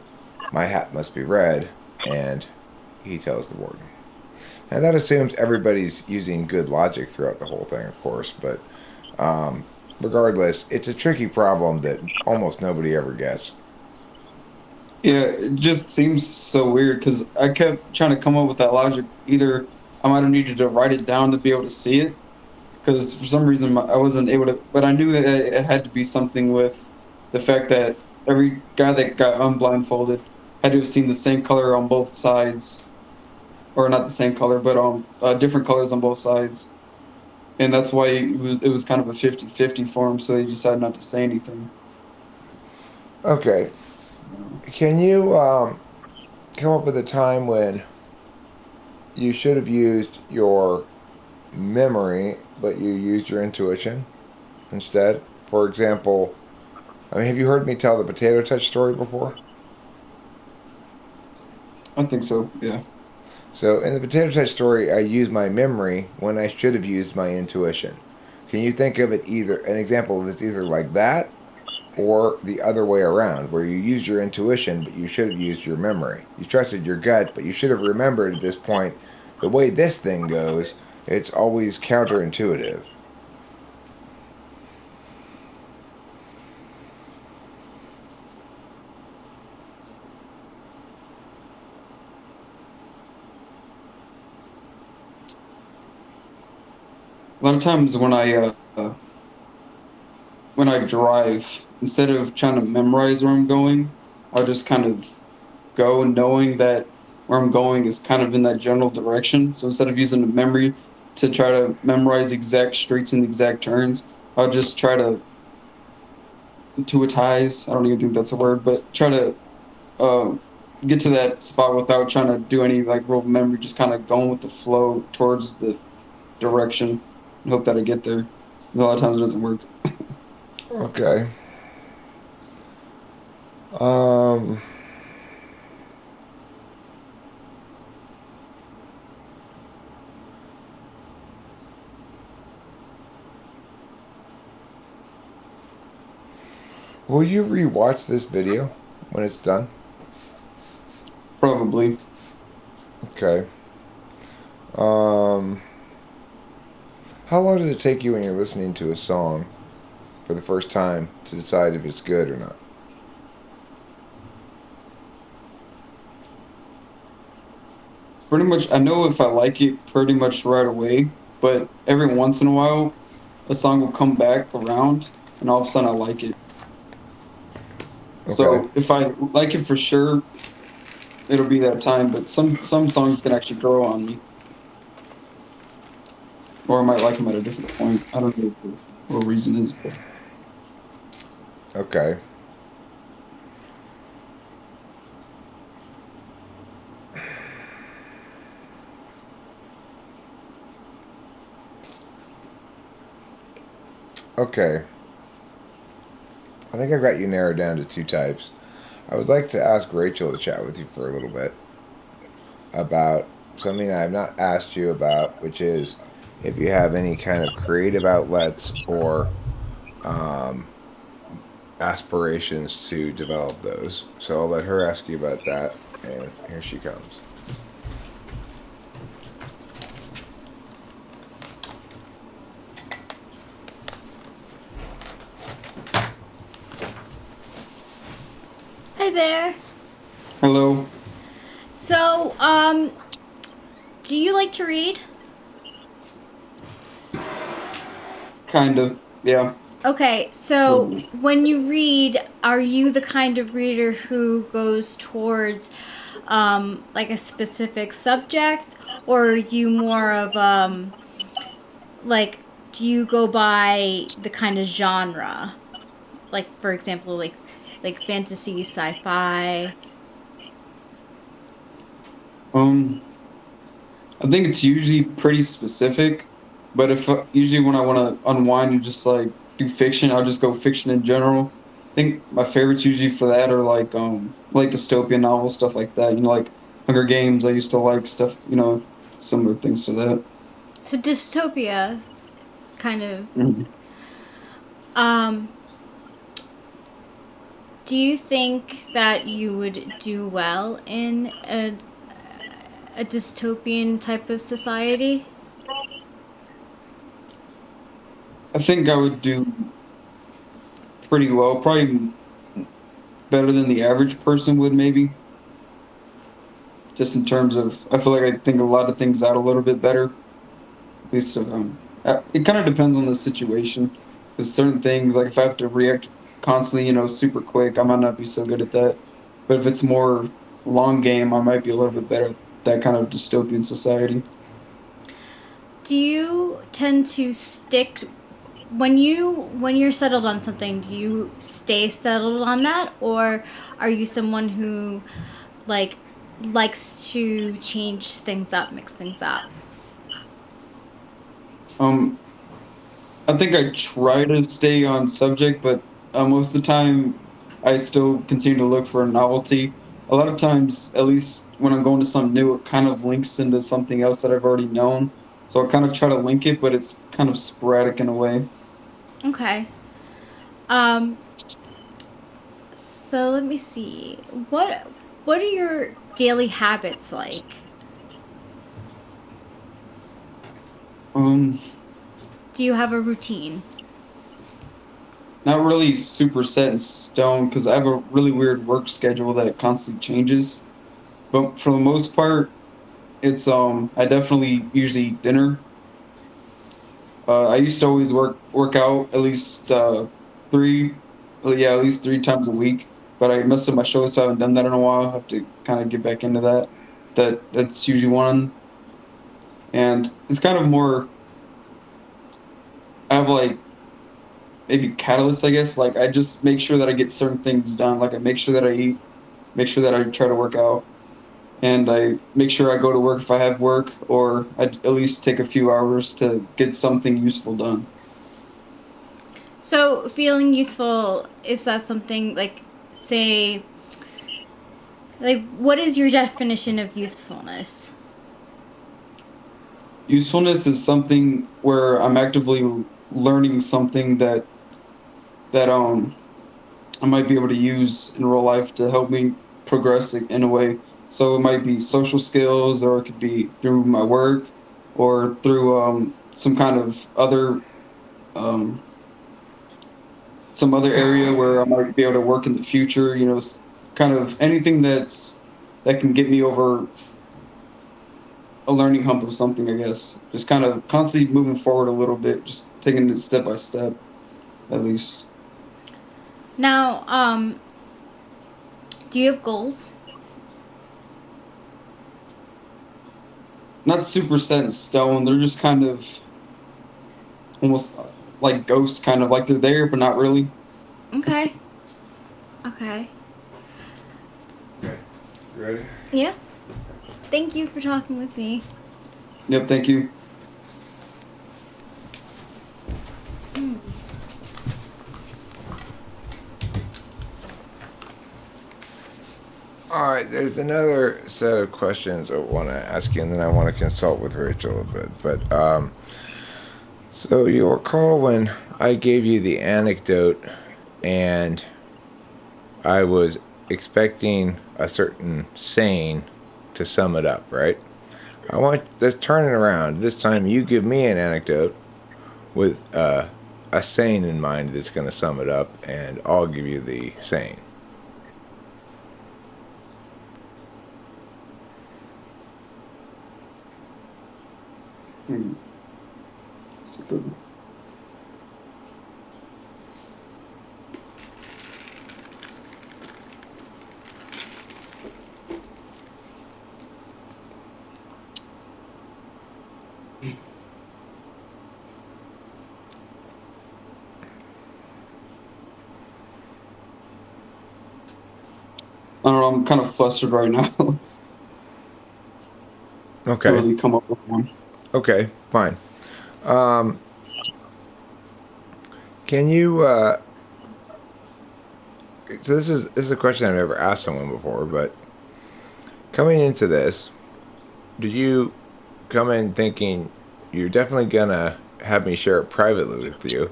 my hat must be red, and he tells the warden. Now that assumes everybody's using good logic throughout the whole thing, of course, but regardless, it's a tricky problem that almost nobody ever gets. Yeah, it just seems so weird because I kept trying to come up with that logic. Either I might have needed to write it down to be able to see it, because for some reason I wasn't able to. But I knew that it had to be something with the fact that every guy that got unblindfolded had to have seen the same color on both sides, or not the same color, but different colors on both sides, and that's why it was kind of a 50-50 for him. So he decided not to say anything. Okay, can you come up with a time when you should have used your memory, but you used your intuition instead? For example, I mean, have you heard me tell the potato touch story before? I think so. Yeah. So in the potato touch story, I used my memory when I should have used my intuition. Can you think of it either an example that's either like that or the other way around, where you used your intuition but you should have used your memory? You trusted your gut, but you should have remembered at this point the way this thing goes. It's always counterintuitive. A lot of times when I drive, instead of trying to memorize where I'm going, I'll just kind of go knowing that where I'm going is kind of in that general direction. So instead of using the memory to try to memorize the exact streets and the exact turns, I'll just try to intuitize. I don't even think that's a word, but try to uh, get to that spot without trying to do any like real memory, just kind of going with the flow towards the direction and hope that I get there. And a lot of times it doesn't work. Okay. Um, will you rewatch this video when it's done? Probably. Okay. Um, how long does it take you when you're listening to a song for the first time to decide if it's good or not? Pretty much, I know if I like it pretty much right away, but every once in a while, a song will come back around, and all of a sudden I like it. Okay. So if I like it for sure, it'll be that time. But some songs can actually grow on me, or I might like them at a different point. I don't know what the reason is. But. Okay. Okay. I think I've got you narrowed down to two types. I would like to ask Rachel to chat with you for a little bit about something I have not asked you about, which is if you have any kind of creative outlets or um, aspirations to develop those. So I'll let her ask you about that, and here she comes. Hi there. Hello. So, do you like to read? Kind of. Yeah. Okay, so when you read, are you the kind of reader who goes towards like a specific subject, or are you more of like, do you go by the kind of genre? Like, for example, like fantasy, sci-fi. Um. I think it's usually pretty specific, but if usually when I want to unwind and just like do fiction, I'll just go fiction in general. I think my favorites usually for that are like dystopian novels, stuff like that. Like Hunger Games. I used to like stuff, similar things to that. So dystopia is kind of. Mhm. Um, do you think that you would do well in a dystopian type of society? I think I would do pretty well, probably better than the average person would, maybe. Just in terms of, I feel like I think a lot of things out a little bit better. At least, it kind of depends on the situation. Because certain things, like if I have to react constantly, super quick, I might not be so good at that. But if it's more long game, I might be a little bit better at that kind of dystopian society. Do you tend to stick when you're settled on something, do you stay settled on that, or are you someone who like likes to change things up, mix things up? Um, I think I try to stay on subject, but most of the time I still continue to look for a novelty. A lot of times, at least when I'm going to something new, it kind of links into something else that I've already known. So I kind of try to link it, but it's kind of sporadic in a way. Okay. Um so let me see. What are your daily habits like? Um, Do you have a routine? Not really super set in stone because I have a really weird work schedule that constantly changes. But for the most part, it's I definitely usually eat dinner. I used to always work out at least three, yeah, at least 3 times a week. But I messed up my shoulder, so I haven't done that in a while. I have to kind of get back into that. That's usually one, and it's kind of more. I have like maybe catalyst, I guess. Like I just make sure that I get certain things done. Like I make sure that I eat, make sure that I try to work out, and I make sure I go to work if I have work, or I at least take a few hours to get something useful done. So, feeling useful, is that something like, say, like, what is your definition of usefulness? Usefulness is something where I'm actively learning something that I might be able to use in real life to help me progress in a way. So it might be social skills, or it could be through my work, or through some kind of other um, some other area where I might be able to work in the future. Kind of anything that can get me over a learning hump of something. I guess just kind of constantly moving forward a little bit, just taking it step by step, at least. Now, do you have goals? Not super set in stone. They're just kind of almost like ghosts, kind of like they're there, but not really. Okay. Okay. Okay. You ready? Yeah. Thank you for talking with me. Yep, thank you. All right, there's another set of questions I want to ask you, and then I want to consult with Rachel a bit. But so you'll recall when I gave you the anecdote, and I was expecting a certain saying to sum it up, right? Let's turn it around. This time, you give me an anecdote with a saying in mind that's going to sum it up, and I'll give you the saying. Hmm, That's a good one. I don't know. I'm kind of flustered right now. Can't Okay. really come up with one. Okay. Fine. Um, can you? So this is a question I've never asked someone before, but coming into this, did you come in thinking you're definitely going to have me share it privately with you,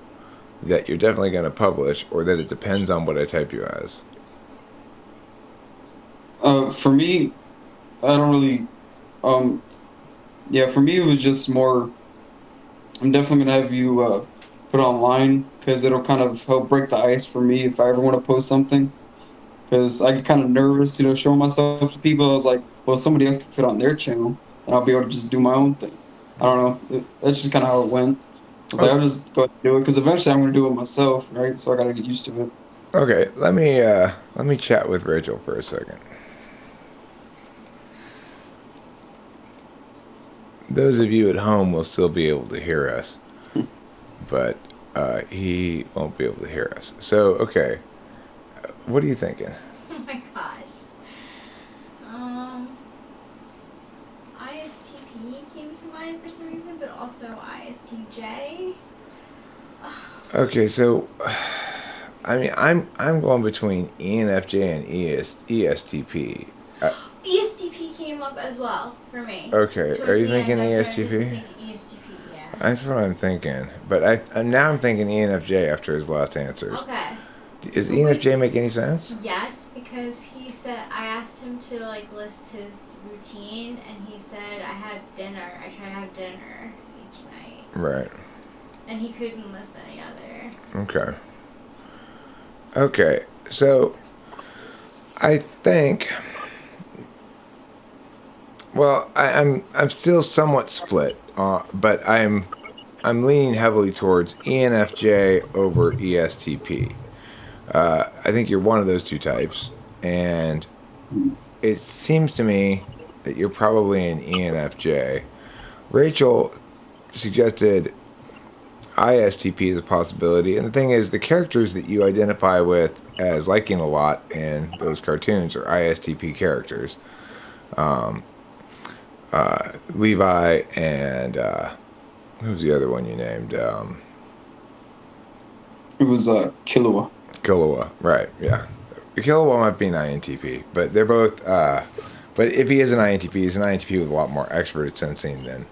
that you're definitely going to publish, or that it depends on what I type you as? For me, I don't really. Yeah, for me it was just more. I'm definitely gonna have you put it online because it'll kind of help break the ice for me if I ever want to post something. Because I get kind of nervous, showing myself to people. I was like, well, somebody else can put it on their channel, and I'll be able to just do my own thing. I don't know. That's just kind of how it went. I was like, Oh, I'll just go ahead and do it because eventually I'm gonna do it myself, right? So I gotta get used to it. okay, let me chat with Rachel for a second. Those of you at home will still be able to hear us, but he won't be able to hear us. So, okay, what are you thinking? Oh my gosh. ISTP came to mind for some reason, but also ISTJ. Okay, so I mean, I'm going between ENFJ and ESTP. ESTP came up as well for me. Okay, are you thinking I started to ESTP? think ESTP, yeah. That's what I'm thinking, but now I'm thinking ENFJ after his last answers. Okay. Does ENFJ make any sense? Yes, because he said I asked him to list his routine, and he said I had dinner. I try to have dinner each night, Right. and he couldn't list any other. Okay. Okay, so I think. Well, I'm still somewhat split, but I'm leaning heavily towards ENFJ over ESTP. I think you're one of those two types, and it seems to me that you're probably an ENFJ. Rachel suggested ISTP is a possibility, and the thing is, the characters that you identify with as liking a lot in those cartoons are ISTP characters. Levi and who's the other one you named? It was Killua. Killua, right? Yeah, Killua might be an INTP, but they're both. But if he is an INTP, he's an INTP with a lot more expert sensing than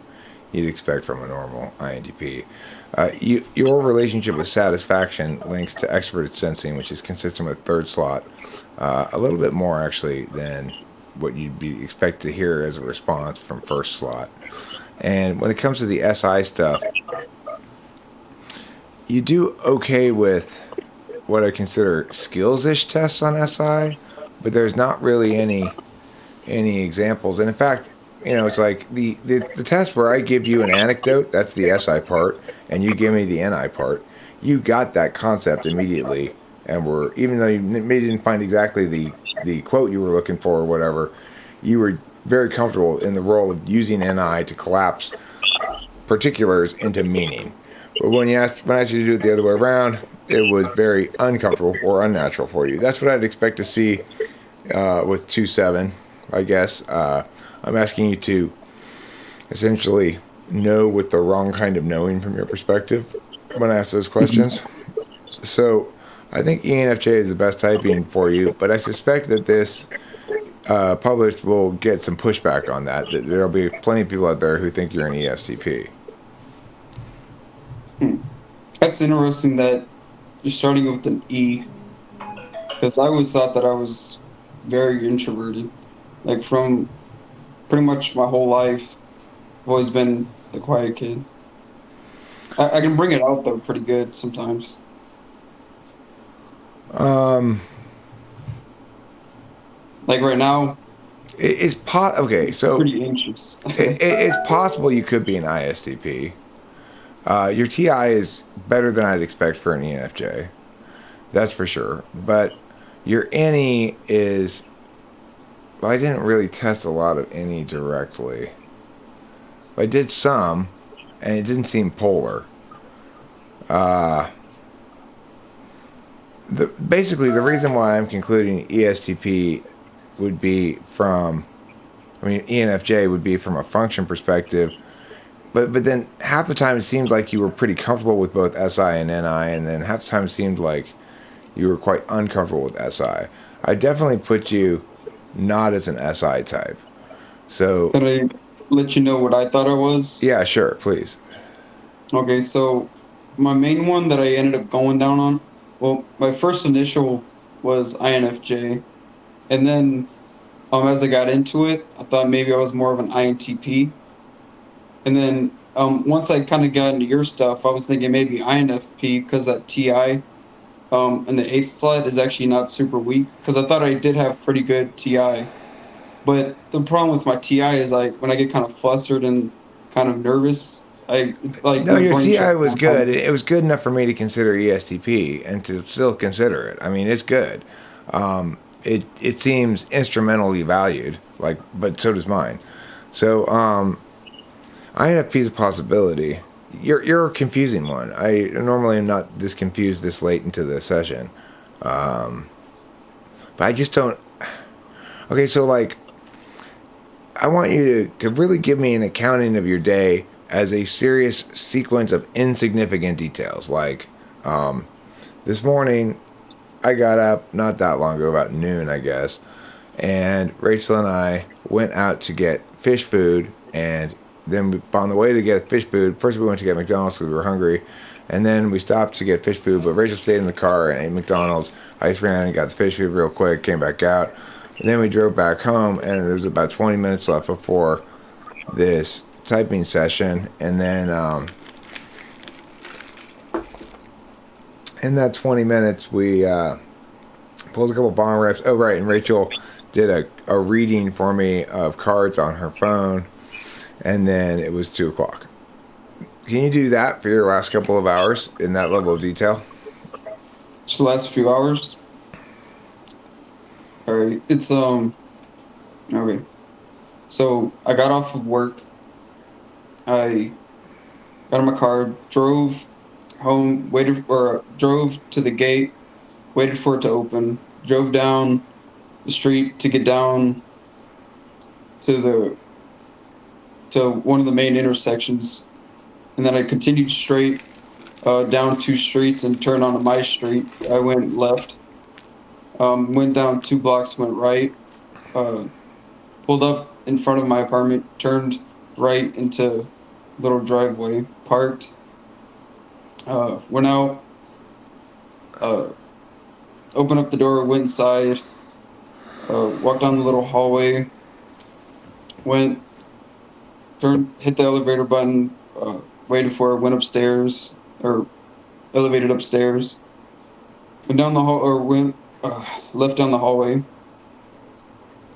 you'd expect from a normal INTP. Your relationship with satisfaction links to expert sensing, which is consistent with third slot, a little bit more actually than what you'd be expected to hear as a response from first slot. And when it comes to the SI stuff, you do okay with what I consider skills-ish tests on SI, but there's not really any examples. And in fact, it's like the test where I give you an anecdote, that's the SI part, and you give me the NI part, you got that concept immediately, and even though you maybe didn't find exactly the quote you were looking for or whatever, you were very comfortable in the role of using NI to collapse particulars into meaning. But when I asked you to do it the other way around, it was very uncomfortable or unnatural for you. That's what I'd expect to see with 2-7, I guess. I'm asking you to essentially know with the wrong kind of knowing from your perspective when I ask those questions. So I think ENFJ is the best typing for you, but I suspect that this published will get some pushback on that. That there'll be plenty of people out there who think you're an ESTP. That's interesting that you're starting with an E, because I always thought that I was very introverted. Like from pretty much my whole life, I've always been the quiet kid. I can bring it out though pretty good sometimes. Like right now, Okay, so pretty anxious. it's possible you could be an ISTP. Your TI is better than I'd expect for an ENFJ. That's for sure. But your NE is... Well, I didn't really test a lot of NE directly. I did some, and it didn't seem polar. Basically, the reason why I'm concluding ESTP would be ENFJ would be from a function perspective. But then half the time it seemed like you were pretty comfortable with both SI and NI, and then half the time it seemed like you were quite uncomfortable with SI. I definitely put you not as an SI type. So But let you know what I thought I was. Yeah, sure, please. Okay, so my main one that I ended up going down on, well, my first initial was INFJ, and then as I got into it, I thought maybe I was more of an INTP, and then once I kind of got into your stuff, I was thinking maybe INFP because that TI in the eighth slide is actually not super weak because I thought I did have pretty good TI. But the problem with my TI is like when I get kind of flustered and kind of nervous, like No, my your brain TI shuts was down kind good. of. It was good enough for me to consider ESTP and to still consider it. I mean, it's good. It seems instrumentally valued, like, but so does mine. So INFP is a possibility. You're a confusing one. I normally am not this confused this late into the session, but I just don't. Okay, so like I want you to really give me an accounting of your day as a serious sequence of insignificant details. Like this morning, I got up not that long ago, about noon, I guess, and Rachel and I went out to get fish food. And then on the way to get fish food, first we went to get McDonald's because we were hungry. And then we stopped to get fish food, but Rachel stayed in the car and ate McDonald's. I just ran and got the fish food real quick, came back out. And then we drove back home, and there was about 20 minutes left before this typing session. And then in that 20 minutes, we pulled a couple bond reps. Oh, right. And Rachel did a reading for me of cards on her phone. And then it was 2 o'clock. Can you do that for your last couple of hours in that level of detail? Just the last few hours. All right, it's okay. So I got off of work. I got in my car, drove home, drove to the gate, waited for it to open, drove down the street to get down to one of the main intersections, and then I continued straight down 2 streets and turned onto my street. I went left, went down 2 blocks, went right, pulled up in front of my apartment, turned right into a little driveway, parked, went out, opened up the door, went inside, walked down the little hallway, hit the elevator button, waited for it, went upstairs, or elevated upstairs, went down the hall, or went, left down the hallway,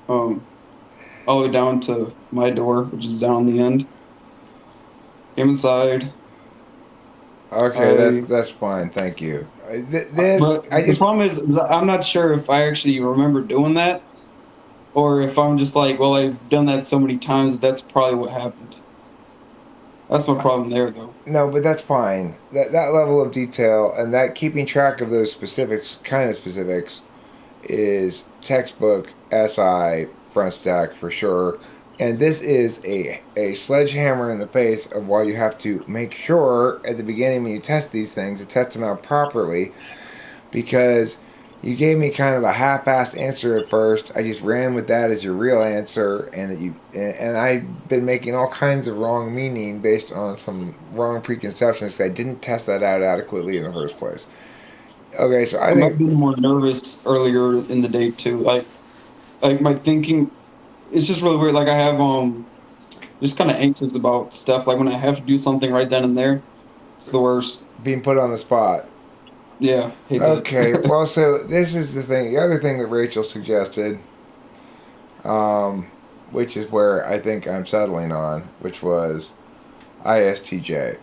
all the way down to my door, which is down the end. Came inside. Okay, that's fine. Thank you. But the problem is I'm not sure if I actually remember doing that, or if I'm just like, well, I've done that so many times that's probably what happened. That's my problem there, though. No, but that's fine. That level of detail and that keeping track of those kind of specifics, is textbook SI front stack for sure. And this is a sledgehammer in the face of why you have to make sure at the beginning when you test these things to test them out properly, because you gave me kind of a half-assed answer at first. I just ran with that as your real answer, and I've been making all kinds of wrong meaning based on some wrong preconceptions because I didn't test that out adequately in the first place. Okay, so I I might think have been more nervous earlier in the day too. Like my thinking, it's just really weird. Like I have just kind of anxious about stuff. Like when I have to do something right then and there, it's the worst. being put on the spot. Yeah, hate Okay, that. well, so this is the thing. The other thing that Rachel suggested, which is where I think I'm settling on, which was ISTJ.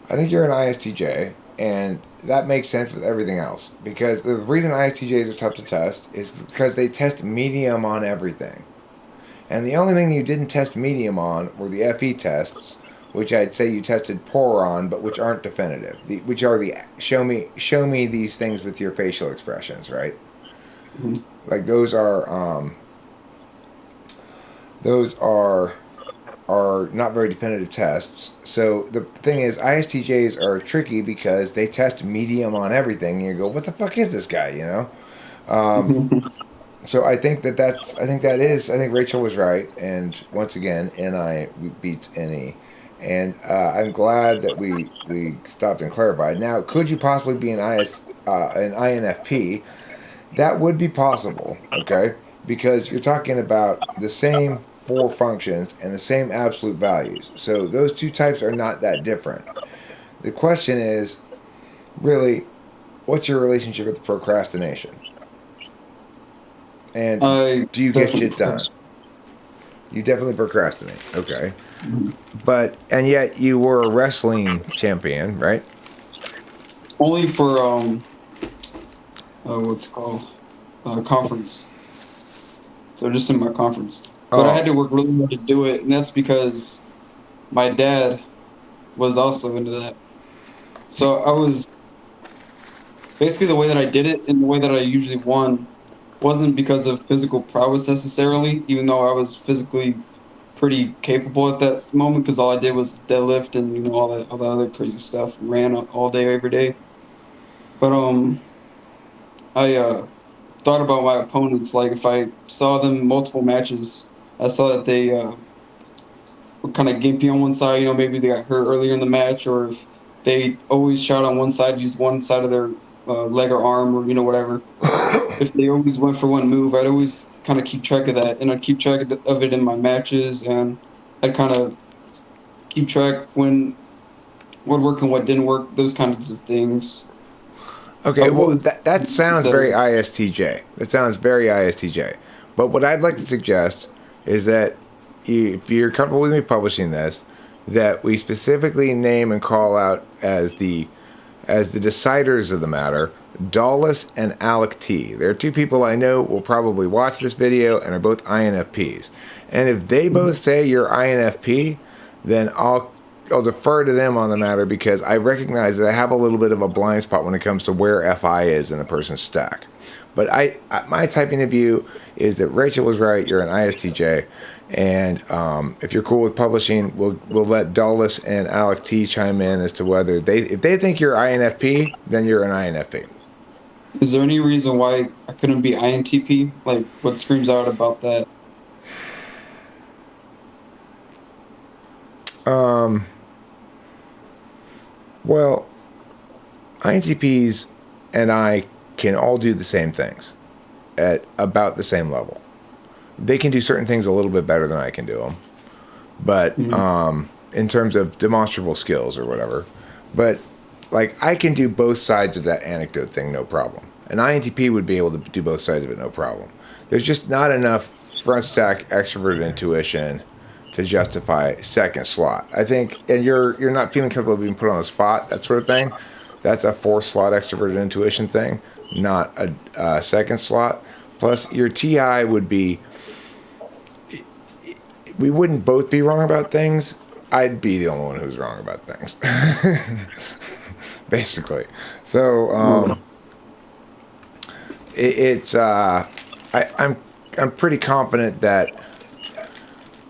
I think you're an ISTJ, and that makes sense with everything else. Because the reason ISTJs are tough to test is because they test medium on everything. And the only thing you didn't test medium on were the FE tests, which I'd say you tested poor on, but which aren't definitive. Which are the show me these things with your facial expressions, right? Mhm. Like those are not very definitive tests. So the thing is, ISTJs are tricky because they test medium on everything. And you go, what the fuck is this guy? You know. So I think I think Rachel was right, and once again, NI beats NE, and I'm glad that we stopped and clarified. Now, could you possibly be an INFP? That would be possible, okay, because you're talking about the same four functions and the same absolute values. So those two types are not that different. The question is really, what's your relationship with procrastination? And I do you get definitely shit done? procrastinate. You definitely procrastinate. Okay. And yet you were a wrestling champion, right? Only for what's it called conference. So just in my conference, but I had Oh, to work really hard to do it, and that's because my dad was also into that. So I was basically the way that I did it and the way that I usually won wasn't because of physical prowess necessarily, even though I was physically pretty capable at that moment because all I did was deadlift and all that other crazy stuff, ran all day every day. But I thought about my opponents. Like if I saw them multiple matches, I saw that they were kind of gimpy on one side. Maybe they got hurt earlier in the match, or if they always shot on one side, used one side of their leg or arm, or whatever. If they always went for one move, I'd always kind of keep track of that, and I'd keep track of it in my matches, and I'd kind of keep track what worked and what didn't work, those kinds of things. I okay. Well, was, that sounds very so ISTJ. That sounds very ISTJ. But what I'd like to suggest is that if you're comfortable with me publishing this, that we specifically name and call out as the deciders of the matter, Dulles and Alec T. There are two people I know will probably watch this video and are both INFPs. And if they both say you're INFP, then I'll defer to them on the matter because I recognize that I have a little bit of a blind spot when it comes to where FI is in a person's stack. But my typing of you is that Rachel was right. You're an ISTJ, and if you're cool with publishing, we'll let Dulles and Alec T chime in as to whether if they think you're INFP, then you're an INFP. is there any reason why I couldn't be INTP? Like, what screams out about that? Well, INTPs and I can all do the same things at about the same level. They can do certain things a little bit better than I can do them, but in terms of demonstrable skills or whatever. But like I can do both sides of that anecdote thing, no problem. An INTP would be able to do both sides of it, no problem. There's just not enough front stack extroverted intuition to justify second slot. I think, and you're not feeling comfortable being put on the spot, that sort of thing. That's a fourth slot extroverted intuition thing, not a second slot. Plus, your TI would be. We wouldn't both be wrong about things. I'd be the only one who's wrong about things, basically. So it's I'm pretty confident that.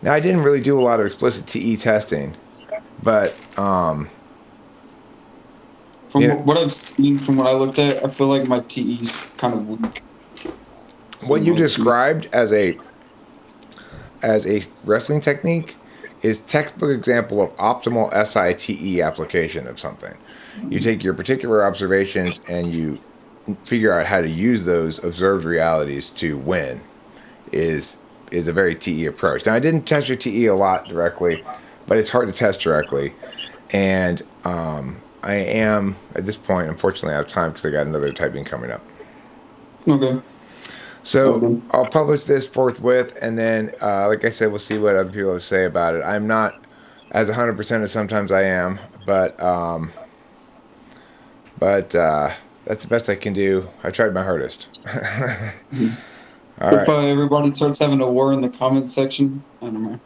Now I didn't really do a lot of explicit TE testing, but From you know, what I've seen, from what I looked at, I feel like my TE is kind of weak. what Some you like TE. described as a wrestling technique is textbook example of optimal SITE application of something. You take your particular observations and you figure out how to use those observed realities to win. Is a very TE approach. Now I didn't test your TE a lot directly, but it's hard to test directly, and I am at this point unfortunately out of time because I got another typing coming up. Okay. So So I'll publish this forthwith, and then, like I said, we'll see what other people have to say about it. I'm not as 100% as sometimes I am, but that's the best I can do. I tried my hardest. All if right, everybody starts having a war in the comment section, I don't know.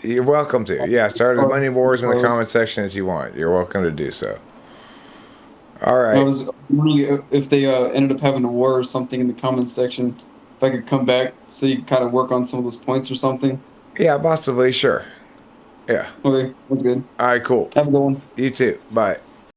you're welcome to. Yeah, start as Or, many wars in the or comment section as you want. You're welcome to do so. All I right. was wondering if they ended up having a war or something in the comment section, if I could come back so you kind of work on some of those points or something. Yeah, possibly. Sure. Yeah. Okay, that's good. All right. Cool. Have a good one. You too. Bye.